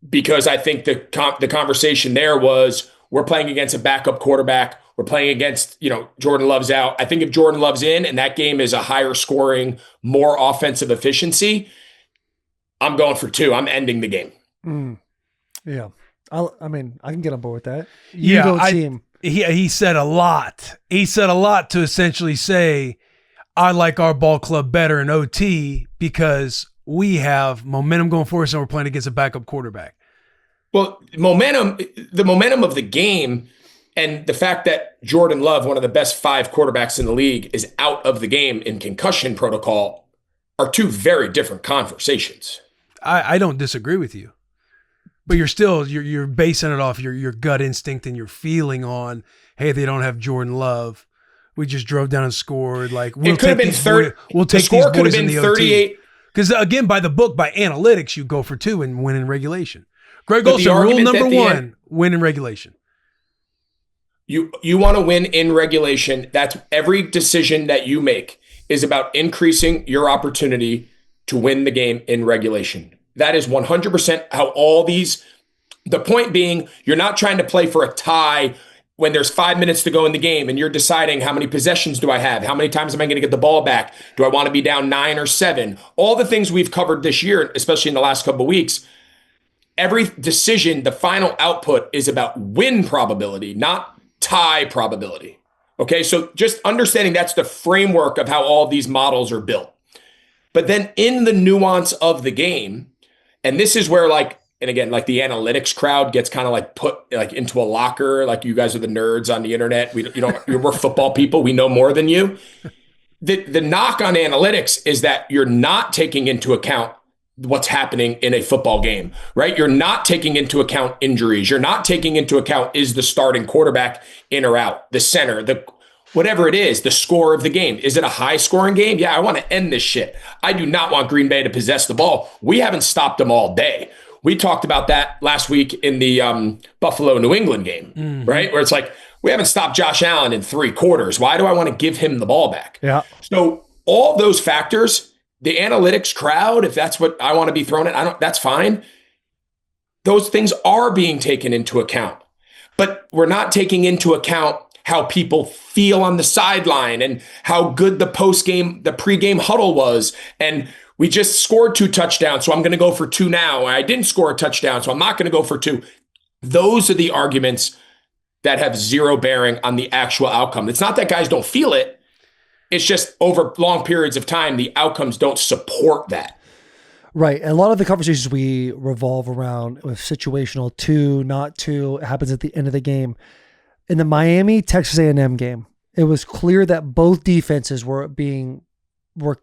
because I think the conversation there was, we're playing against a backup quarterback. We're playing against, Jordan Love's out. I think if Jordan Love's in and that game is a higher scoring, more offensive efficiency, I'm going for 2. I'm ending the game. Yeah. I can get on board with that. Team. He said a lot. He said a lot to essentially say, I like our ball club better in OT because we have momentum going for us and we're playing against a backup quarterback. Well, the momentum of the game and the fact that Jordan Love, one of the best 5 quarterbacks in the league, is out of the game in concussion protocol are 2 very different conversations. I don't disagree with you, but you're basing it off your gut instinct and your feeling on, hey, they don't have Jordan Love. We just drove down and scored. Like it could have been 30. We'll take the score these boys could have in been the 38. OT. Because again, by the book, by analytics, you go for 2 and win in regulation. Greg But the Olsen, rule argument number at the 1, end- win in regulation. You want to win in regulation. That's every decision that you make is about increasing your opportunity to win the game in regulation. That is 100% how all these, the point being, you're not trying to play for a tie when there's 5 minutes to go in the game and you're deciding how many possessions do I have? How many times am I going to get the ball back? Do I want to be down 9 or 7? All the things we've covered this year, especially in the last couple of weeks, every decision, the final output is about win probability, not tie probability. Okay, so just understanding that's the framework of how all these models are built. But then in the nuance of the game, and this is where and again, the analytics crowd gets kind of put into a locker, like you guys are the nerds on the internet. We're football people. We know more than you. The knock on analytics is that you're not taking into account what's happening in a football game, right? You're not taking into account injuries. You're not taking into account, is the starting quarterback in or out, the center, whatever it is, the score of the game. Is it a high scoring game? Yeah, I want to end this shit. I do not want Green Bay to possess the ball. We haven't stopped them all day. We talked about that last week in the Buffalo-New England game, right? Where it's we haven't stopped Josh Allen in 3 quarters. Why do I want to give him the ball back? Yeah. So all those factors, the analytics crowd, if that's what I want to be thrown at, that's fine. Those things are being taken into account, but we're not taking into account how people feel on the sideline and how good the pregame huddle was. And we just scored 2 touchdowns, so I'm going to go for 2 now. I didn't score a touchdown, so I'm not going to go for 2. Those are the arguments that have zero bearing on the actual outcome. It's not that guys don't feel it. It's just over long periods of time, the outcomes don't support that. Right. And a lot of the conversations we revolve around with situational 2, not 2, it happens at the end of the game. In the Miami Texas A&M game, it was clear that both defenses were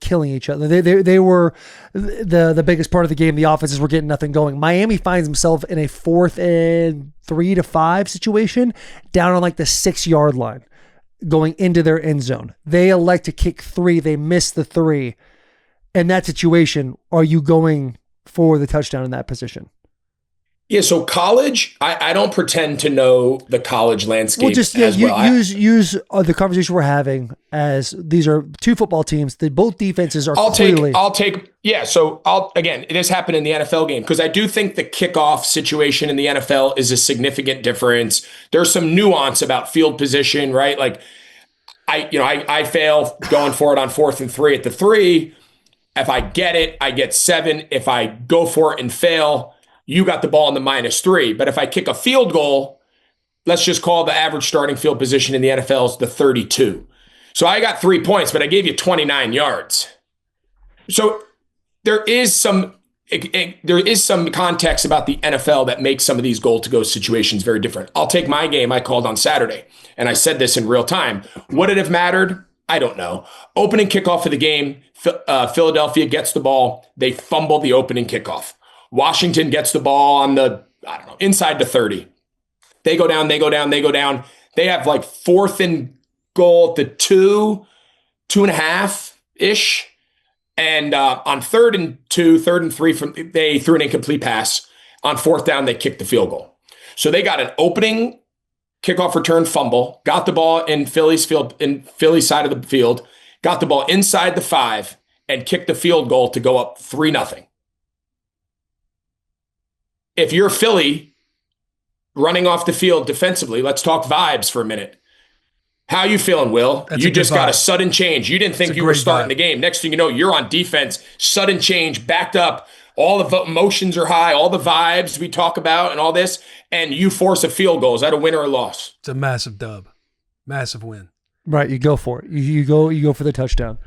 killing each other. They were the biggest part of the game. The offenses were getting nothing going. Miami finds himself in a 4th and 3 to 5 situation down on like the 6-yard line going into their end zone. They elect to kick 3. They miss the 3. In that situation, are you going for the touchdown in that position? Yeah, so college, I don't pretend to know the college landscape Use the conversation we're having as these are two football teams. Both defenses are clearly. Again, this happened in the NFL game because I do think the kickoff situation in the NFL is a significant difference. There's some nuance about field position, right? Like I fail going for it on 4th and 3 at the 3. If I get it, I get 7. If I go for it and fail, you got the ball in the -3. But if I kick a field goal, let's just call the average starting field position in the NFL is the 32. So I got 3 points, but I gave you 29 yards. So there is some context about the NFL that makes some of these goal-to-go situations very different. I'll take my game I called on Saturday, and I said this in real time. Would it have mattered? I don't know. Opening kickoff of the game, Philadelphia gets the ball. They fumble the opening kickoff. Washington gets the ball on inside the 30. They go down. They have like 4th and goal at the 2.5-ish. And on 3rd and 2, 3rd and 3, they threw an incomplete pass. On 4th down, they kicked the field goal. So they got an opening kickoff return fumble, got the ball in Philly's side of the field, got the ball inside the 5, and kicked the field goal to go up 3-0. If you're Philly running off the field defensively, let's talk vibes for a minute. How you feeling, Will? You just got a sudden change. You didn't think you were starting the game. Next thing you know, you're on defense, sudden change, backed up. All the emotions are high, all the vibes we talk about and all this, and you force a field goal. Is that a win or a loss? It's a massive dub. Massive win. Right, you go for it. You go for the touchdown.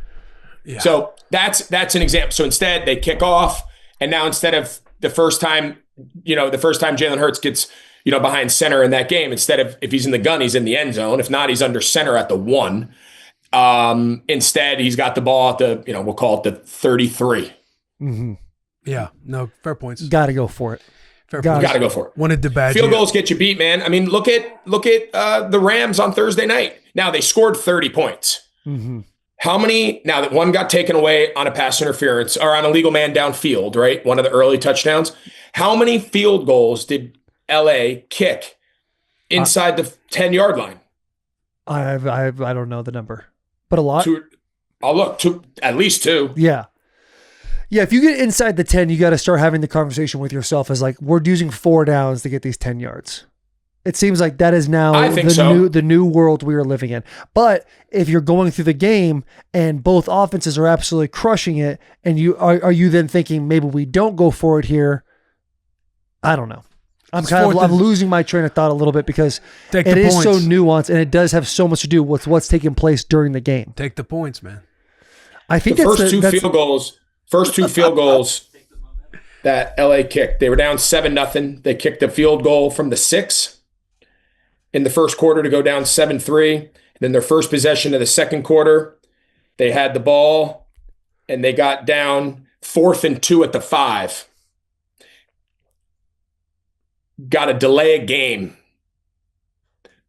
Yeah. So that's an example. So instead, they kick off, and now instead of the first time Jalen Hurts gets, behind center in that game, instead of if he's in the gun, he's in the end zone. If not, he's under center at the 1. Instead, he's got the ball at the, we'll call it the 33. Mm-hmm. Yeah, no, fair points. Got to go for it. Got to go for it. Wanted to badge field goals get you beat, man. I mean, look at the Rams on Thursday night. Now they scored 30 points. Mm-hmm. How many? Now that one got taken away on a pass interference or on a legal man downfield, right? One of the early touchdowns. How many field goals did LA kick inside the 10-yard line? I don't know the number, but a lot. I'll look to at least 2. Yeah. Yeah, if you get inside the 10, you got to start having the conversation with yourself as like, we're using 4 downs to get these 10 yards. It seems like that is now the new world we are living in. But if you're going through the game and both offenses are absolutely crushing it, and are you then thinking maybe we don't go for it here? I don't know. I'm losing my train of thought a little bit because it is so nuanced and it does have so much to do with what's taking place during the game. Take the points, man. I think the first two field goals that LA kicked, they were down 7-0. They kicked the field goal from the 6 in the first quarter to go down 7-3. And then their first possession of the second quarter, they had the ball and they got down 4th and 2 at the 5. Got to delay a game.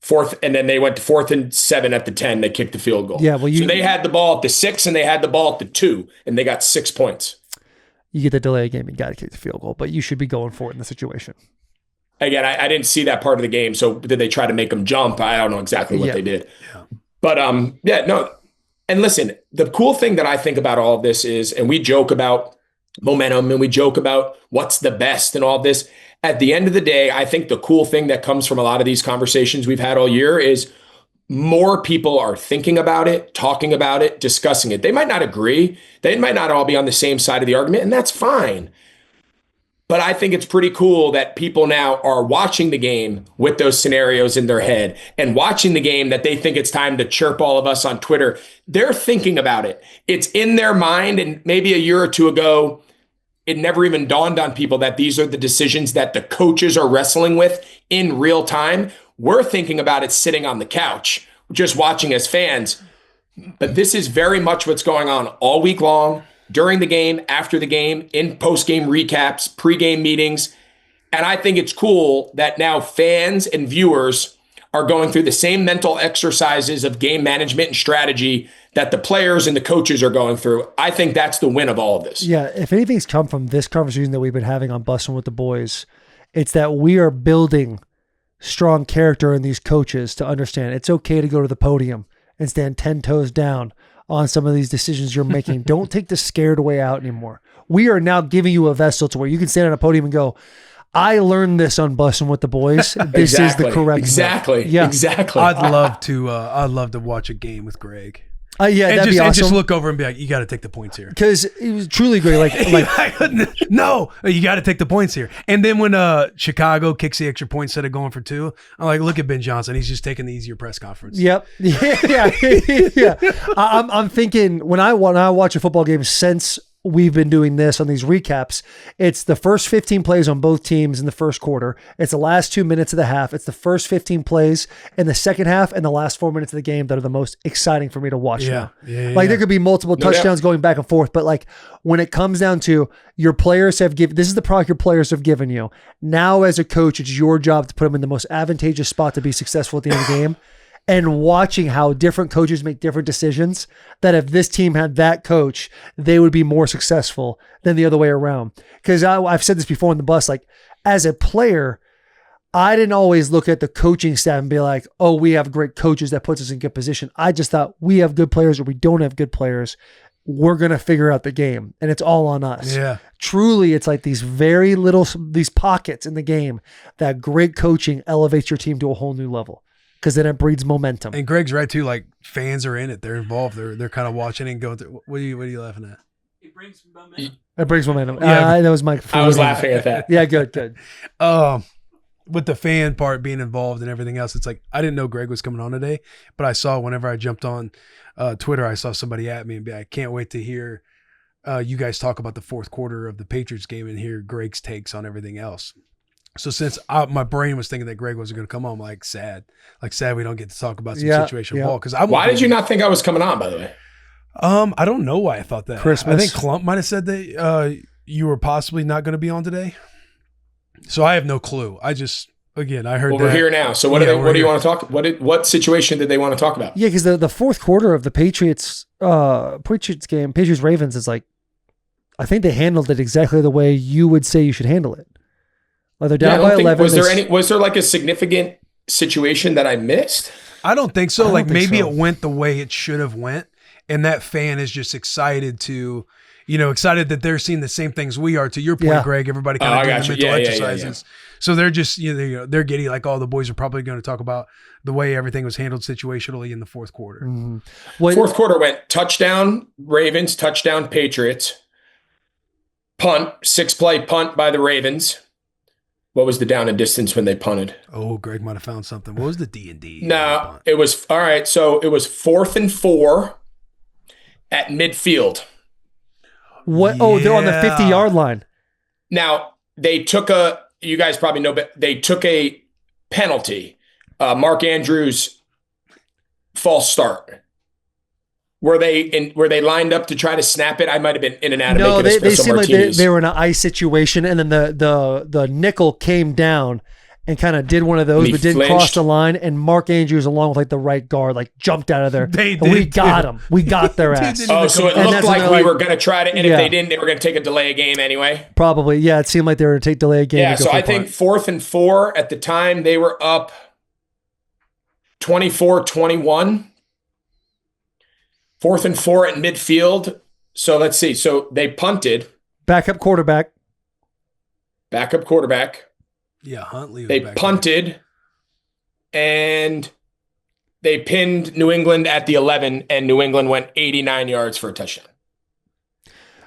4th, and then they went to 4th and 7 at the 10. They kicked the field goal. Yeah, well, so they had the ball at the 6 and they had the ball at the 2, and they got 6 points. You get the delay game, you got to kick the field goal, but you should be going for it in the situation. Again, I didn't see that part of the game, so did they try to make them jump? I don't know exactly what they did. Yeah. But, no. And listen, the cool thing that I think about all of this is, and we joke about momentum and we joke about what's the best and all this. At the end of the day, I think the cool thing that comes from a lot of these conversations we've had all year is more people are thinking about it, talking about it, discussing it. They might not agree. They might not all be on the same side of the argument, and that's fine. But I think it's pretty cool that people now are watching the game with those scenarios in their head and watching the game that they think it's time to chirp all of us on Twitter. They're thinking about it. It's in their mind, and maybe a year or two ago, it never even dawned on people that these are the decisions that the coaches are wrestling with in real time. We're thinking about it sitting on the couch. just watching as fans. But this is very much what's going on all week long, during the game, after the game, in post-game recaps, pre-game meetings. And I think it's cool that now fans and viewers are going through the same mental exercises of game management and strategy that the players and the coaches are going through. I think that's the win of all of this. Yeah, if anything's come from this conversation that we've been having on Bussin' with the Boys, it's that we are building strong character in these coaches to understand it's okay to go to the podium and stand 10 toes down on some of these decisions you're making. Don't take the scared way out anymore. We are now giving you a vessel to where you can stand on a podium and go, I learned this on Bussin' with the Boys. This is the correct Exactly. Yeah. Exactly. I'd love to watch a game with Greg. Yeah, And that'd be awesome. and just look over and be like, you got to take the points here. Because it was truly great. No, you got to take the points here. And then when Chicago kicks the extra point instead of going for 2, I'm like, look at Ben Johnson. He's just taking the easier press conference. Yep. Yeah. I'm thinking when I watch a football game since we've been doing this on these recaps, it's the first 15 plays on both teams in the first quarter. It's the last 2 minutes of the half. It's the first 15 plays in the second half and the last 4 minutes of the game that are the most exciting for me to watch now. There could be multiple touchdowns going back and forth, but like when it comes down to your players this is the product your players have given you. Now as a coach, it's your job to put them in the most advantageous spot to be successful at the end of the game. And watching how different coaches make different decisions, that if this team had that coach, they would be more successful than the other way around. Because I've said this before on the bus, like as a player, I didn't always look at the coaching staff and be like, oh, we have great coaches that puts us in good position. I just thought we have good players or we don't have good players. We're going to figure out the game and it's all on us. Yeah. Truly, it's like these these pockets in the game that great coaching elevates your team to a whole new level. Because then it breeds momentum. And Greg's right too. Like fans are in it; they're involved. They're kind of watching and going through. What are you laughing at? It brings momentum. It brings momentum. Yeah, that was my. I was laughing at that. Yeah, good. With the fan part being involved and everything else, it's like I didn't know Greg was coming on today, but I saw whenever I jumped on Twitter, I saw somebody at me and be like, I can't wait to hear you guys talk about the fourth quarter of the Patriots game and hear Greg's takes on everything else. So since my brain was thinking that Greg wasn't going to come on, I'm like sad we don't get to talk about some situational ball. Because why did you not think I was coming on? By the way, I don't know why I thought that. Christmas. I think Clump might have said that you were possibly not going to be on today. So I have no clue. I heard. Well, we're here now. So what do you want to talk? What situation did they want to talk about? Yeah, because the fourth quarter of the Patriots game, Patriots Ravens, is like, I think they handled it exactly the way you would say you should handle it. Like they're down by 11. Was there like a significant situation that I missed? I don't think so. Like maybe so. it went the way it should have went, and that fan is just excited that they're seeing the same things we are. To your point, Greg, everybody kind of doing the mental exercises. So they're just they're giddy. Like all the boys are probably going to talk about the way everything was handled situationally in the fourth quarter. Mm-hmm. Fourth quarter went touchdown Ravens, touchdown Patriots, punt, 6-play punt by the Ravens. What was the down and distance when they punted? Oh, Greg might have found something. What was the D&D? No, it was all right. So it was 4th and 4 at midfield. What? Oh, they're on the 50-yard line. Now they took you guys probably know, but they took a penalty. Mark Andrews false start. Were they lined up to try to snap it? I might have been in and out. No, they seemed like they were in an ice situation, and then the nickel came down and kind of did one of those, but didn't cross the line. And Mark Andrews, along with like the right guard, like jumped out of there. We got him. We got their ass. Oh, so it looked like we were going to try to, and if they didn't, they were going to take a delay a game anyway. Probably, yeah. It seemed like they were going to take delay a game. Yeah, so I think 4th and 4 at the time they were up 24-21. 4th and 4 at midfield. So let's see. So they punted. Backup quarterback. Yeah, Huntley. They punted, and they pinned New England at the 11, and New England went 89 yards for a touchdown.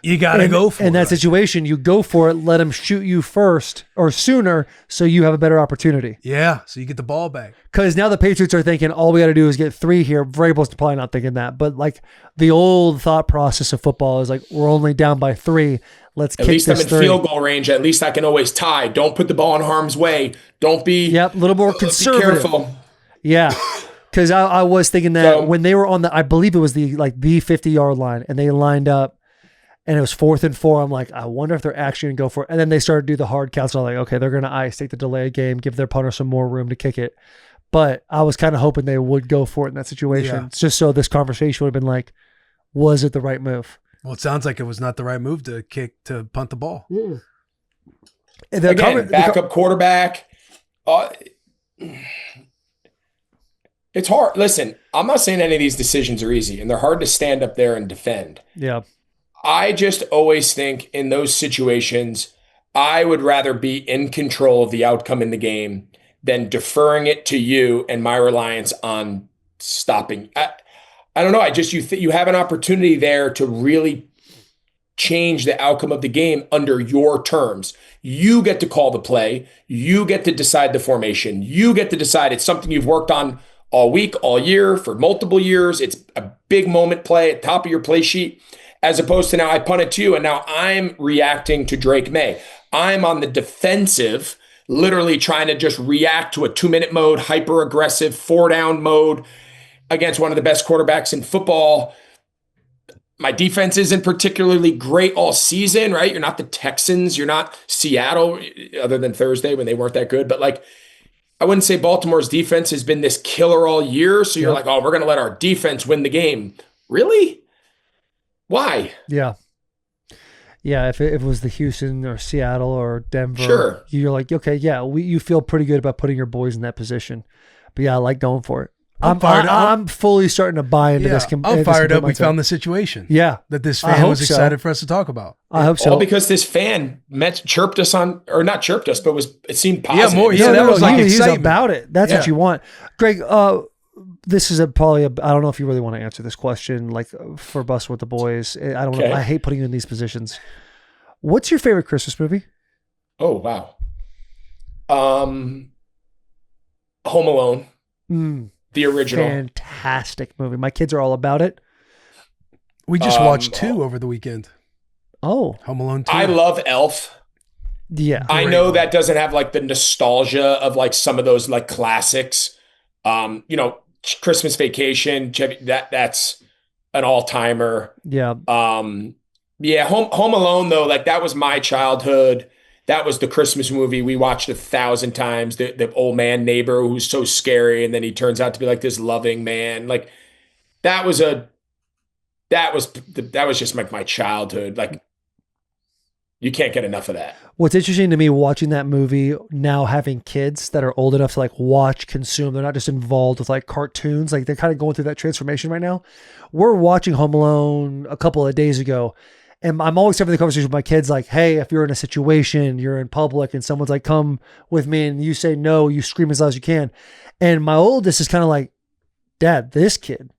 You got to go for it. In that situation, you go for it, let them shoot you first or sooner so you have a better opportunity. Yeah, so you get the ball back. Because now the Patriots are thinking all we got to do is get 3 here. Vrabel's probably not thinking that. But like the old thought process of football is like, we're only down by 3. Let's kick this 3. At least I'm in field goal range. At least I can always tie. Don't put the ball in harm's way. Don't be a little more conservative. Be careful. Yeah. Because I was thinking that when they were on I believe it was the 50-yard line, and they lined up, and it was 4th and 4. I'm like, I wonder if they're actually gonna go for it. And then they started to do the hard counts. So I'm like, okay, they're gonna ice, take the delay game, give their punter some more room to kick it. But I was kind of hoping they would go for it in that situation. Yeah. Just so this conversation would have been like, was it the right move? Well, it sounds like it was not the right move to punt the ball. Again, backup quarterback. It's hard. Listen, I'm not saying any of these decisions are easy, and they're hard to stand up there and defend. Yeah. I just always think in those situations, I would rather be in control of the outcome in the game than deferring it to you and my reliance on stopping. I don't know. You have an opportunity there to really change the outcome of the game under your terms. You get to call the play. You get to decide the formation. You get to decide it's something you've worked on all week, all year, for multiple years. It's a big moment play at the top of your play sheet, as opposed to now I punt it to you and now I'm reacting to Drake Maye. I'm on the defensive, literally trying to just react to a 2-minute mode, hyper-aggressive 4-down mode against one of the best quarterbacks in football. My defense isn't particularly great all season, right? You're not the Texans. You're not Seattle, other than Thursday when they weren't that good. But I wouldn't say Baltimore's defense has been this killer all year. So you're like, oh, we're going to let our defense win the game. Really? Why? Yeah. Yeah, if it was the Houston or Seattle or Denver, sure, you're like, okay, yeah, you feel pretty good about putting your boys in that position. But yeah, I like going for it. I'm fully starting to buy into this. I'm fired up. We found the situation. Yeah, that this fan was excited for us to talk about. I hope so. All because this fan chirped us on, or not chirped us, but it seemed positive. Yeah, more. Yeah, that was like he's about it. That's what you want, Greg. This is probably I don't know if you really want to answer this question, for Bussin with the Boys. I don't know. I hate putting you in these positions. What's your favorite Christmas movie? Oh, wow. Home Alone. The original. Fantastic movie. My kids are all about it. We just watched 2 over the weekend. Oh. Home Alone 2. I love Elf. Yeah. I know that doesn't have the nostalgia of some of those classics. Christmas Vacation, that's an all-timer. Yeah. Home Alone though, that was my childhood. That was the Christmas movie we watched 1,000 times. The old man neighbor who's so scary, and then he turns out to be this loving man. That was just my childhood. You can't get enough of that. What's interesting to me watching that movie now, having kids that are old enough to watch, consume, they're not just involved with cartoons. They're kind of going through that transformation right now. We're watching Home Alone a couple of days ago, and I'm always having the conversation with my kids hey, if you're in a situation, you're in public and someone's come with me, and you say no, you scream as loud as you can. And my oldest is kind of Dad, this kid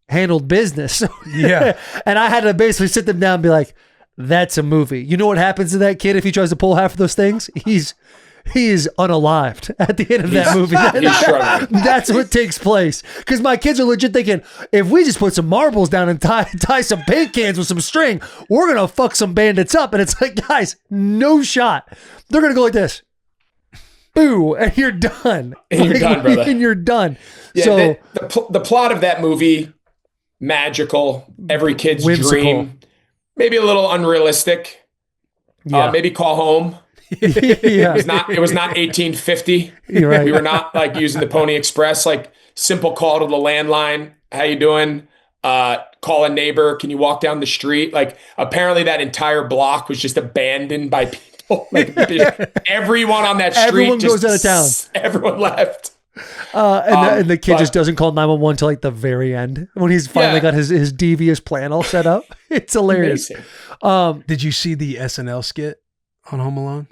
handled business. Yeah. And I had to basically sit them down and be that's a movie. You know what happens to that kid if he tries to pull half of those things? He is unalived at the end of that movie. He's struggling. That's what takes place. Because my kids are legit thinking, if we just put some marbles down and tie some paint cans with some string, we're going to fuck some bandits up. And it's guys, no shot. They're going to go like this. Boo, and you're done. And you're done, brother. And you're done. Yeah, so the plot of that movie, magical, every kid's whimsical dream. Maybe a little unrealistic. Yeah. Maybe Call Home. Yeah. It was not 1850. You're right. We were not using the Pony Express. Simple call to the landline. How you doing? Call a neighbor. Can you walk down the street? Apparently that entire block was just abandoned by people. Everyone on that street. Everyone goes out of town. Everyone left. And the kid just doesn't call 911 till the very end when he's finally got his devious plan all set up. It's hilarious. Did you see the SNL skit on Home Alone?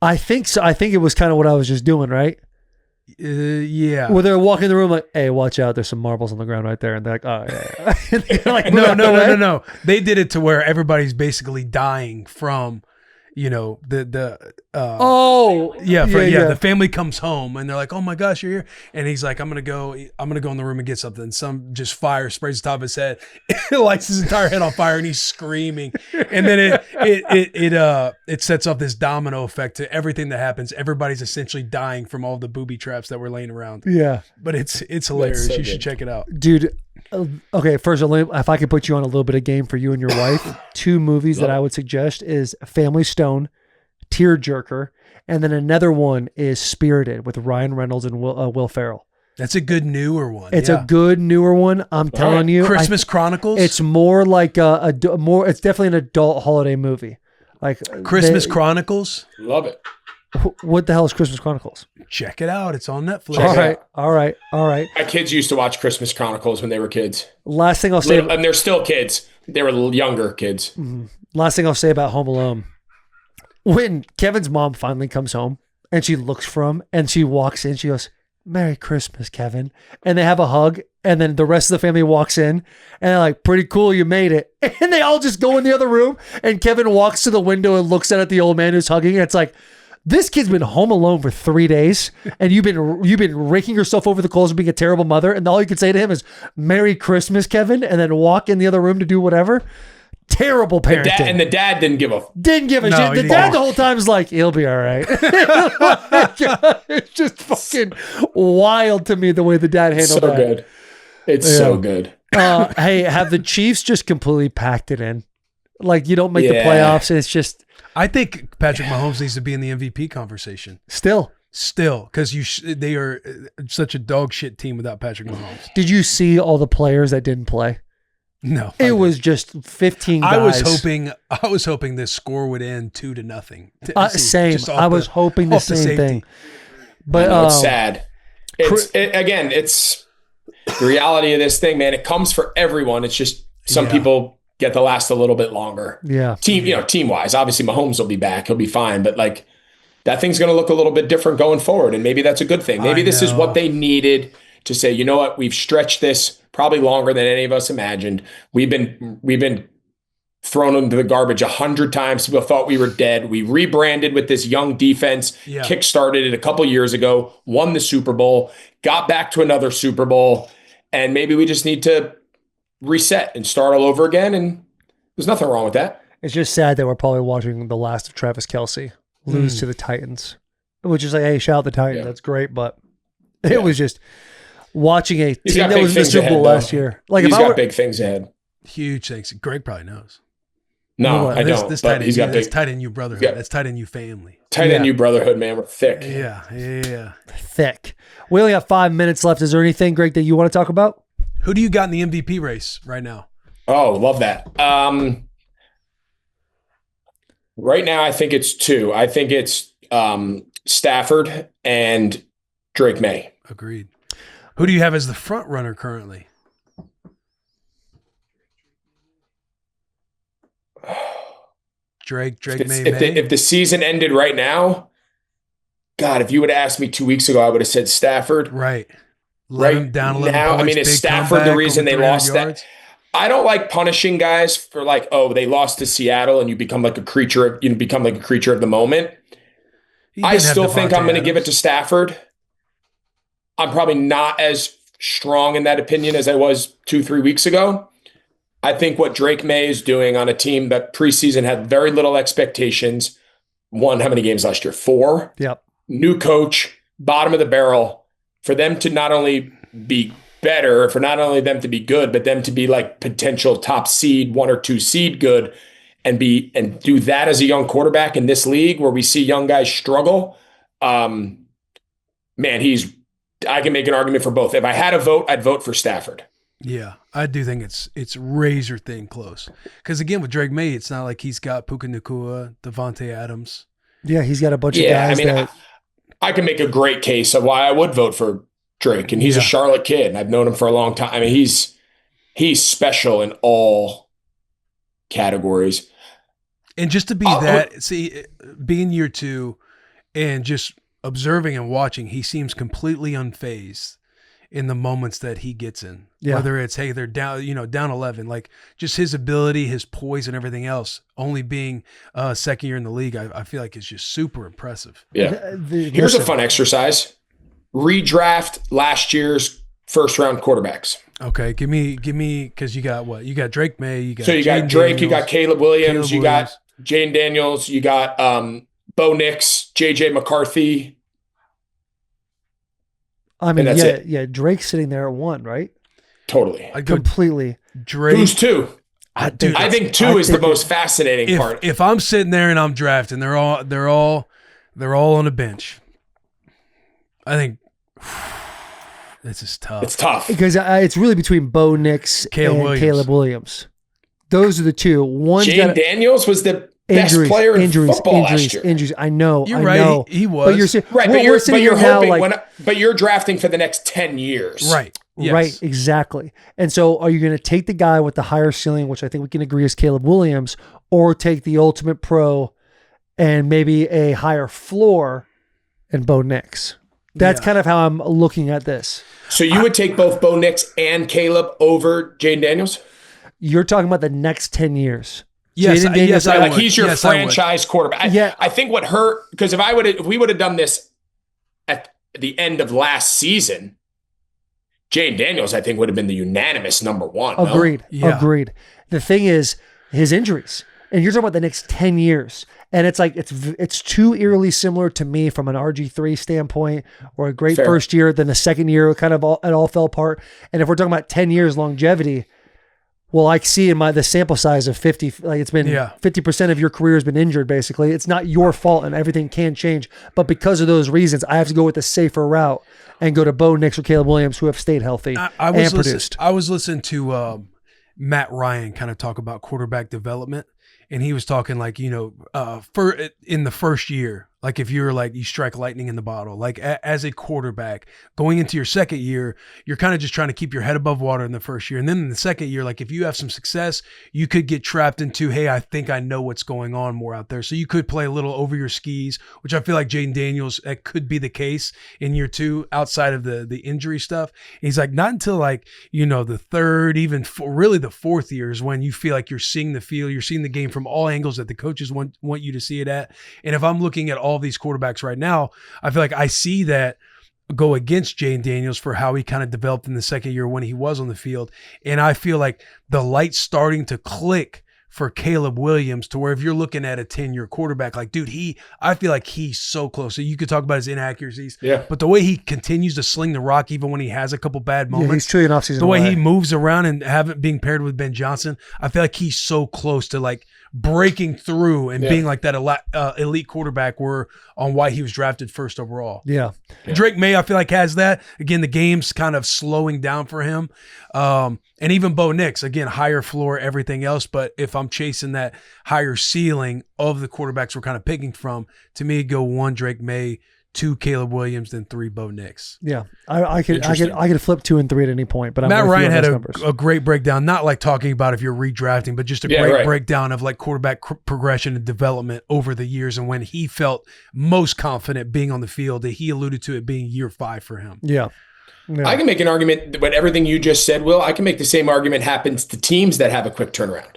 I think so. I think it was kind of what I was just doing, right? Yeah. Where they're walking in the room hey, watch out, there's some marbles on the ground right there. And they're oh, yeah. No. They did it to where everybody's basically dying from the family comes home and they're like, oh my gosh, you're here. And he's like, I'm going to go in the room and get something. And some just fire sprays the top of his head. It lights his entire head on fire and he's screaming. And then it sets off this domino effect to everything that happens. Everybody's essentially dying from all the booby traps that were laying around. Yeah. But it's hilarious. You should check it out. Dude. Okay, first, if I could put you on a little bit of game for you and your wife, 2 movies that I would suggest is Family Stone, Tearjerker, and then another one is Spirited with Ryan Reynolds and Will Ferrell. That's a good newer one. It's a good newer one. I'm telling you. Christmas Chronicles. It's more like it's definitely an adult holiday movie. Like Christmas Chronicles. Love it. What the hell is Christmas Chronicles? Check it out. It's on Netflix. All right. My kids used to watch Christmas Chronicles when they were kids. Last thing I'll say, and they're still kids. They were younger kids. Mm-hmm. Last thing I'll say about Home Alone. When Kevin's mom finally comes home and she looks for him and she walks in, she goes, "Merry Christmas, Kevin." And they have a hug. And then the rest of the family walks in and they're like, "Pretty cool, you made it." And they all just go in the other room and Kevin walks to the window and looks at the old man who's hugging. And it's like, this kid's been home alone for 3 days, and you've been raking yourself over the coals of being a terrible mother, and all you can say to him is "Merry Christmas, Kevin," and then walk in the other room to do whatever. Terrible parenting. And the dad didn't give a shit. The dad the whole time is like, "He'll be all right." It's just fucking wild to me the way the dad handled that. Good. It's so good. Hey, have the Chiefs just completely packed it in? Like, you don't make the playoffs, and it's just. I think Patrick Mahomes needs to be in the MVP conversation. Still, because they are such a dog shit team without Patrick Mahomes. Did you see all the players that didn't play? No, it was just 15 guys. I was hoping this score would end 2-0. Same. I was hoping the same thing. But it's sad. It's the reality of this thing, man. It comes for everyone. It's just some people get to last a little bit longer. Yeah. Team wise, obviously Mahomes will be back. He'll be fine. But like that thing's going to look a little bit different going forward. And maybe that's a good thing. Maybe this is what they needed to say, you know what, we've stretched this probably longer than any of us imagined. We've been thrown into the garbage 100 times. People thought we were dead. We rebranded with this young defense, kickstarted it a couple years ago, won the Super Bowl, got back to another Super Bowl. And maybe we just need to reset and start all over again, and there's nothing wrong with that. It's just sad that we're probably watching the last of Travis Kelce lose to the Titans, which is like, hey, shout out the Titans. That's great, but it was just watching a team that was in the Super Bowl last year. Like, he's got big things ahead. Huge things. Greg probably knows. No, I don't. This but he's got big. That's tight in you brotherhood. That's tight in you family. Tight in you brotherhood, man. We're thick. Yeah. Thick. We only have 5 minutes left. Is there anything, Greg, that you want to talk about? Who do you got in the MVP race right now? Oh, love that. Right now, I think it's 2. I think it's Stafford and Drake Maye. Agreed. Who do you have as the front runner currently? Drake Maye. If the season ended right now, God, if you would have asked me 2 weeks ago, I would have said Stafford. Right. Let him down 11 now, points, I mean, is Stafford the reason they lost that? I don't like punishing guys for like, oh, they lost to Seattle and you become like a creature of the moment. I still think I'm going to give it to Stafford. I'm probably not as strong in that opinion as I was 2-3 weeks ago. I think what Drake Maye is doing on a team that preseason had very little expectations, won how many games last year? 4. Yep. New coach, bottom of the barrel. For them to not only be better, for not only them to be good, but them to be like potential top seed, 1 or 2 seed good, and do that as a young quarterback in this league where we see young guys struggle. Man, I can make an argument for both. If I had a vote, I'd vote for Stafford. Yeah, I do think it's razor thin close. Because again, with Drake Maye, it's not like he's got Puka Nacua, Devontae Adams. Yeah, he's got a bunch of guys. I can make a great case of why I would vote for Drake, and he's a Charlotte kid, and I've known him for a long time. I mean, he's special in all categories. And just to be being year 2 and just observing and watching, he seems completely unfazed. in the moments that he gets in. Yeah. Whether it's, hey, they're down, down 11, like just his ability, his poise and everything else, only being second year in the league, I feel like is just super impressive. Yeah. Here's a fun exercise. Redraft last year's first round quarterbacks. Okay. Give me, because you got what? You got Drake Maye. You got Drake, Daniels, you got Caleb Williams, you got Jane Daniels, you got Bo Nix, JJ McCarthy. I mean, yeah, Drake's sitting there at 1, right? Totally. Completely. Drake. Who's 2? I think 2 is the most fascinating part. If I'm sitting there and I'm drafting, they're all on the bench. I think this is tough. It's tough because it's really between Bo Nix and Caleb Williams. Those are the two. Jane Daniels was the best player in football last year. Injuries. I know. You're right. He was. But you're hoping but you're drafting for the next 10 years. Right. Yes. Right. Exactly. And so are you going to take the guy with the higher ceiling, which I think we can agree is Caleb Williams, or take the ultimate pro and maybe a higher floor and Bo Nix? That's kind of how I'm looking at this. So you would take both Bo Nix and Caleb over Jane Daniels? You're talking about the next 10 years. Yes, like he's your franchise quarterback. I think what hurt, because if we would have done this at the end of last season, Jane Daniels, I think, would have been the unanimous number 1. Agreed. No? Yeah. Agreed. The thing is his injuries, and you're talking about the next 10 years. And it's like, it's too eerily similar to me from an RG3 standpoint, or a great first year, then the second year kind of it all fell apart. And if we're talking about 10 years longevity, well, I see in the sample size of 50, like it's been 50% of your career has been injured, basically. It's not your fault and everything can change. But because of those reasons, I have to go with the safer route and go to Bo Nix or Caleb Williams, who have stayed healthy and produced. I was listening to Matt Ryan kind of talk about quarterback development. And he was talking like, in the first year, like if you're like, you strike lightning in the bottle, like as a quarterback going into your second year, you're kind of just trying to keep your head above water in the first year. And then in the second year, like if you have some success, you could get trapped into, hey, I think I know what's going on more out there. So you could play a little over your skis, which I feel like Jane Daniels, that could be the case in year 2 outside of the injury stuff. And he's like, not until like, the third, even really the fourth year is when you feel like you're seeing the field, you're seeing the game from all angles that the coaches want you to see it at. And if I'm looking at all these quarterbacks right now, I feel like I see that go against Jane Daniels for how he kind of developed in the second year when he was on the field. And I feel like the light's starting to click for Caleb Williams to where if you're looking at a 10-year quarterback, like, dude, I feel like he's so close. So you could talk about his inaccuracies, but the way he continues to sling the rock, even when he has a couple bad moments, he's truly an offseason the way he moves around and being paired with Ben Johnson, I feel like he's so close to like breaking through and being like that elite quarterback were on why he was drafted first overall. Yeah. Drake Maye, I feel like has that. Again, the game's kind of slowing down for him. And even Bo Nix, again, higher floor, everything else. But if I'm chasing that higher ceiling of the quarterbacks we're kind of picking from, to me, go 1 Drake Maye, 2 Caleb Williams, then 3 Bo Nix. Yeah, I could flip 2 and 3 at any point. But Matt Ryan had a great breakdown, not like talking about if you're redrafting, but just a great breakdown of like quarterback progression and development over the years, and when he felt most confident being on the field. That he alluded to it being year 5 for him. Yeah. I can make an argument that everything you just said, Will, I can make the same argument happens to teams that have a quick turnaround.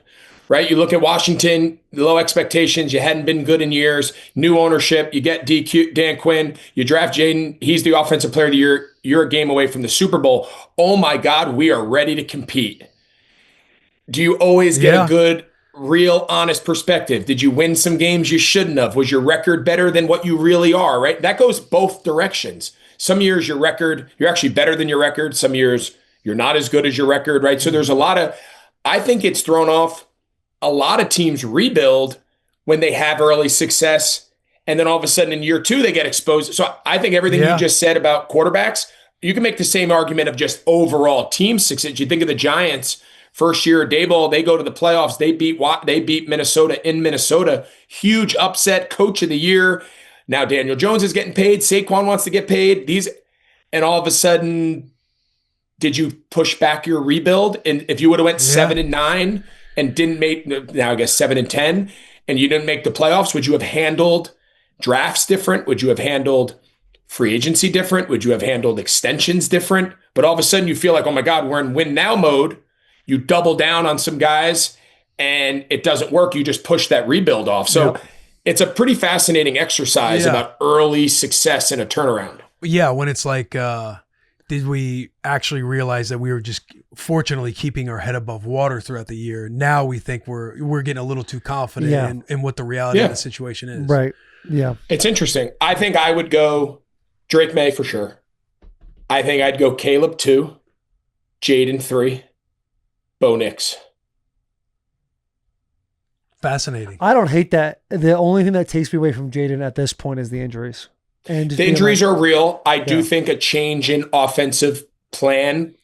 Right? You look at Washington, low expectations. You hadn't been good in years. New ownership. You get Dan Quinn. You draft Jaden. He's the offensive player of the year. You're a game away from the Super Bowl. Oh my God, we are ready to compete. Do you always get a good, real, honest perspective? Did you win some games you shouldn't have? Was your record better than what you really are? Right? That goes both directions. Some years your record, you're actually better than your record. Some years you're not as good as your record. Right? So there's I think it's thrown off. A lot of teams rebuild when they have early success, and then all of a sudden in year 2 they get exposed. So I think everything you just said about quarterbacks, you can make the same argument of just overall team success. You think of the Giants, first year of Daboll, they go to the playoffs, they beat Minnesota in Minnesota, huge upset, coach of the year. Now Daniel Jones is getting paid, Saquon wants to get paid. And all of a sudden, did you push back your rebuild? And if you would have went 7-9. And didn't make, now I guess 7-10, and you didn't make the playoffs, would you have handled drafts different? Would you have handled free agency different? Would you have handled extensions different? But all of a sudden you feel like, oh my God, we're in win now mode. You double down on some guys and it doesn't work. You just push that rebuild off. So it's a pretty fascinating exercise about early success in a turnaround. Yeah, when it's like, did we actually realize that we were just fortunately keeping our head above water throughout the year? Now we think we're getting a little too confident in what the reality of the situation is. Right. Yeah. It's interesting. I think I would go Drake Maye for sure. I think I'd go Caleb 2, Jaden 3, Bo Nix. Fascinating. I don't hate that. The only thing that takes me away from Jaden at this point is the injuries. And the injuries are real. I do think a change in offensive plan.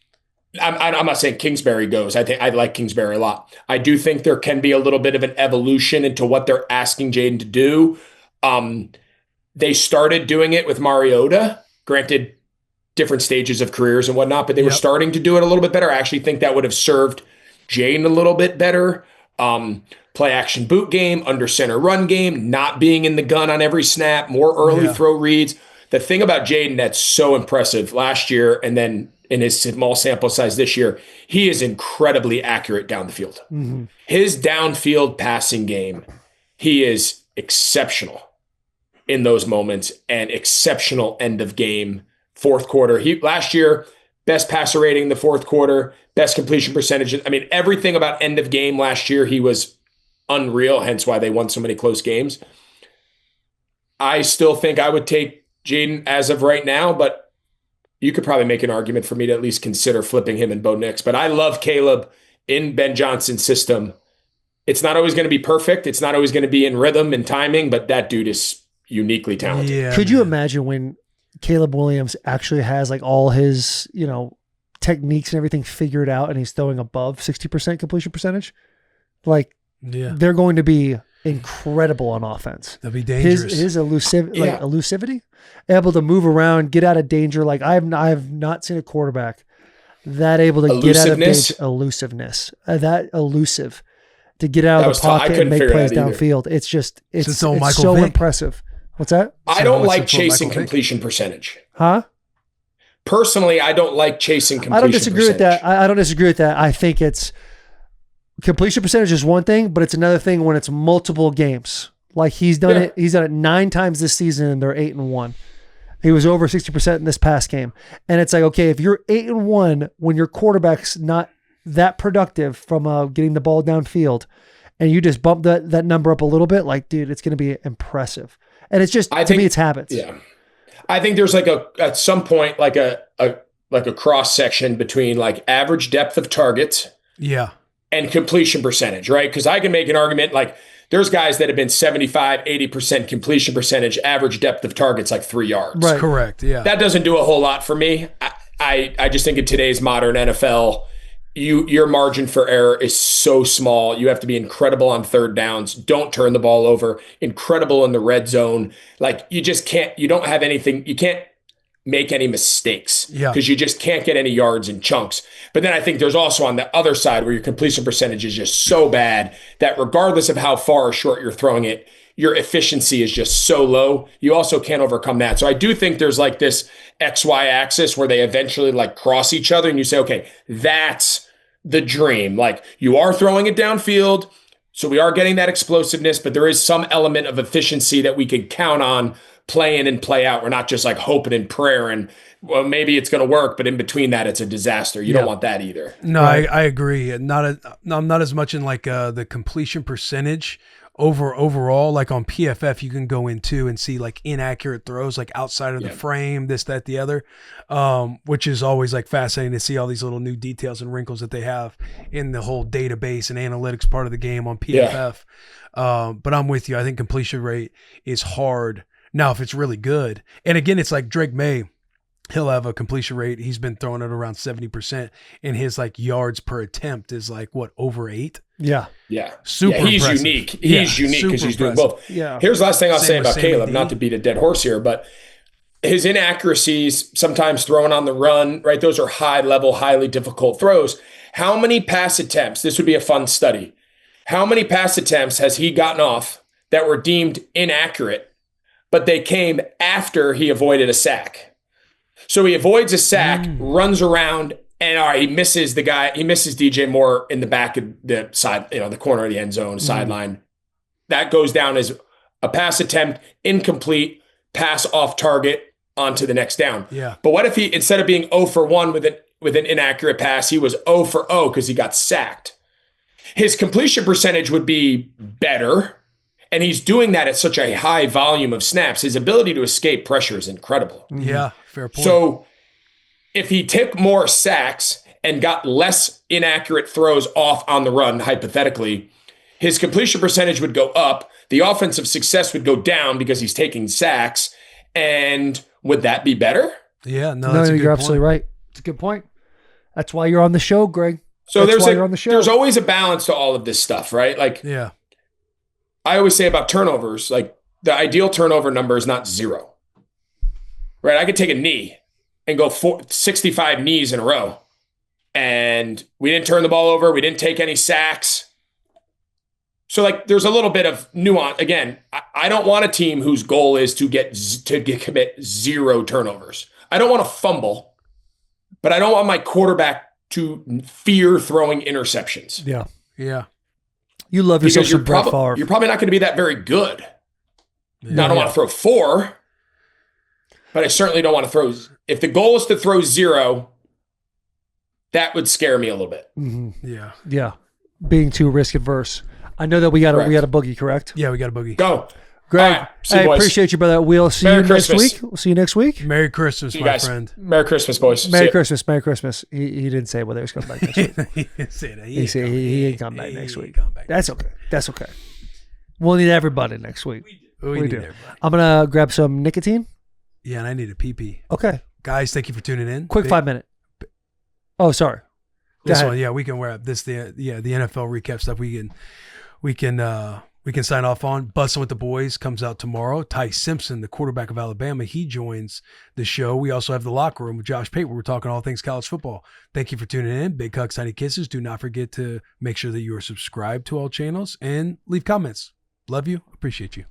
I'm not saying Kingsbury goes. I like Kingsbury a lot. I do think there can be a little bit of an evolution into what they're asking Jaden to do. They started doing it with Mariota, granted different stages of careers and whatnot, but they were starting to do it a little bit better. I actually think that would have served Jaden a little bit better. Play action boot game, under center run game, not being in the gun on every snap, more early throw reads. The thing about Jaden that's so impressive last year and then in his small sample size this year, he is incredibly accurate down the field. Mm-hmm. His downfield passing game, he is exceptional in those moments and exceptional end of game fourth quarter. Last year, best passer rating in the fourth quarter, best completion percentage. I mean, everything about end of game last year, he was unreal, hence why they won so many close games. I still think I would take Jaden as of right now, but you could probably make an argument for me to at least consider flipping him and Bo Nix. But I love Caleb in Ben Johnson's system. It's not always going to be perfect. It's not always going to be in rhythm and timing, but that dude is uniquely talented. Yeah, could you imagine when Caleb Williams actually has like all his, techniques and everything figured out and he's throwing above 60% completion percentage? Like, they're going to be incredible on offense. That'd be dangerous. His elusivity, able to move around, get out of danger. Like I've not seen a quarterback that able to get out of danger. Elusiveness, that elusive to get out of the pocket and make plays downfield. It's so impressive. What's that? I don't like chasing completion percentage. Huh? Personally, I don't like chasing completion I don't disagree percentage. with that. I don't disagree with that. I think it's completion percentage is one thing, but it's another thing when it's multiple games. Like he's done it. He's done it 9 times this season, and they're 8-1. He was over 60% in this past game, and it's like, okay, if you're 8-1 when your quarterback's not that productive from getting the ball downfield, and you just bump that number up a little bit, like, dude, it's going to be impressive. And it's just to me, it's habits. Yeah, I think there's like at some point like a cross section between like average depth of targets. Yeah. And completion percentage, right? Because I can make an argument like there's guys that have been 75, 80% completion percentage, average depth of targets like 3 yards. Right. Correct. Yeah. That doesn't do a whole lot for me. I just think in today's modern NFL, your margin for error is so small. You have to be incredible on third downs. Don't turn the ball over. Incredible in the red zone. Like you just can't, you don't have anything. You can't make any mistakes because you just can't get any yards in chunks. But then I think there's also on the other side where your completion percentage is just so bad that regardless of how far or short you're throwing it, your efficiency is just so low. You also can't overcome that. So I do think there's like this XY axis where they eventually like cross each other and you say, okay, that's the dream. Like you are throwing it downfield. So we are getting that explosiveness, but there is some element of efficiency that we could count on play in and play out. We're not just like hoping and prayer and well, maybe it's going to work, but in between that, it's a disaster. You don't want that either. No, right? I agree. I'm not as much in like the completion percentage overall. Like on PFF, you can go into and see like inaccurate throws, like outside of the frame, this, that, the other, which is always like fascinating to see all these little new details and wrinkles that they have in the whole database and analytics part of the game on PFF. But I'm with you. I think completion rate is hard. Now, if it's really good, and again, it's like Drake Maye, he'll have a completion rate. He's been throwing it around 70%, and his like yards per attempt is like what, over 8? Yeah. Super he's impressive. Unique. He's unique because he's doing both. Yeah. Here's the last thing I'll say about Caleb, AD. not to beat a dead horse here, but his inaccuracies, sometimes throwing on the run, right? Those are high level, highly difficult throws. How many pass attempts, this would be a fun study. How many pass attempts has he gotten off that were deemed inaccurate but they came after he avoided a sack. So he avoids a sack, runs around, and all right, he misses the guy. He misses DJ Moore in the back of the side, the corner of the end zone, sideline. That goes down as a pass attempt, incomplete, pass off target onto the next down. Yeah. But what if he, instead of being 0 for 1 with an inaccurate pass, he was 0 for 0 because he got sacked? His completion percentage would be better, and he's doing that at such a high volume of snaps. His ability to escape pressure is incredible. Yeah, fair point. So if he took more sacks and got less inaccurate throws off on the run, hypothetically, his completion percentage would go up. The offensive success would go down because he's taking sacks. And would that be better? Yeah, no, that's a good you're point. absolutely right. It's a good point. That's why you're on the show, Greg. So That's why you're on the show. there's always a balance to all of this stuff, right? Like, Yeah. I always say about turnovers, like the ideal turnover number is not 0, right? I could take a knee and go 65 knees in a row, and we didn't turn the ball over. We didn't take any sacks. So like, there's a little bit of nuance. Again, I don't want a team whose goal is to commit 0 turnovers. I don't want to fumble, but I don't want my quarterback to fear throwing interceptions. Yeah. Yeah. You love yourself Because some Brett Favre. you're probably not going to be that very good. Yeah. Now, I don't want to throw 4, but I certainly don't want to throw. If the goal is to throw 0, that would scare me a little bit. Yeah. Yeah. Being too risk adverse. I know that we got a boogie, correct? Yeah, we got a boogie. Go. Greg, All right, see you, I boys. appreciate you, brother. We'll see Merry you next Christmas. week. We'll see you next week. Merry Christmas, See you my guys. friend. Merry Christmas, boys. See Merry ya. Christmas. Merry Christmas. He didn't say whether he's coming back next week. He didn't say that. He said he ain't coming back next He week. ain't coming back. That's okay. That's okay. We'll need everybody next week. We We need do. everybody. I'm going to grab some nicotine. Yeah, and I need a PP. Okay. Guys, thank you for tuning in. Quick 5 minute. Oh, sorry. Go This ahead. one, yeah, we can wrap this. The NFL recap stuff. We can sign off on. Bussin' with the Boys comes out tomorrow. Ty Simpson, the quarterback of Alabama, he joins the show. We also have the Locker Room with Josh Pate, where we're talking all things college football. Thank you for tuning in. Big hugs, tiny kisses. Do not forget to make sure that you are subscribed to all channels and leave comments. Love you. Appreciate you.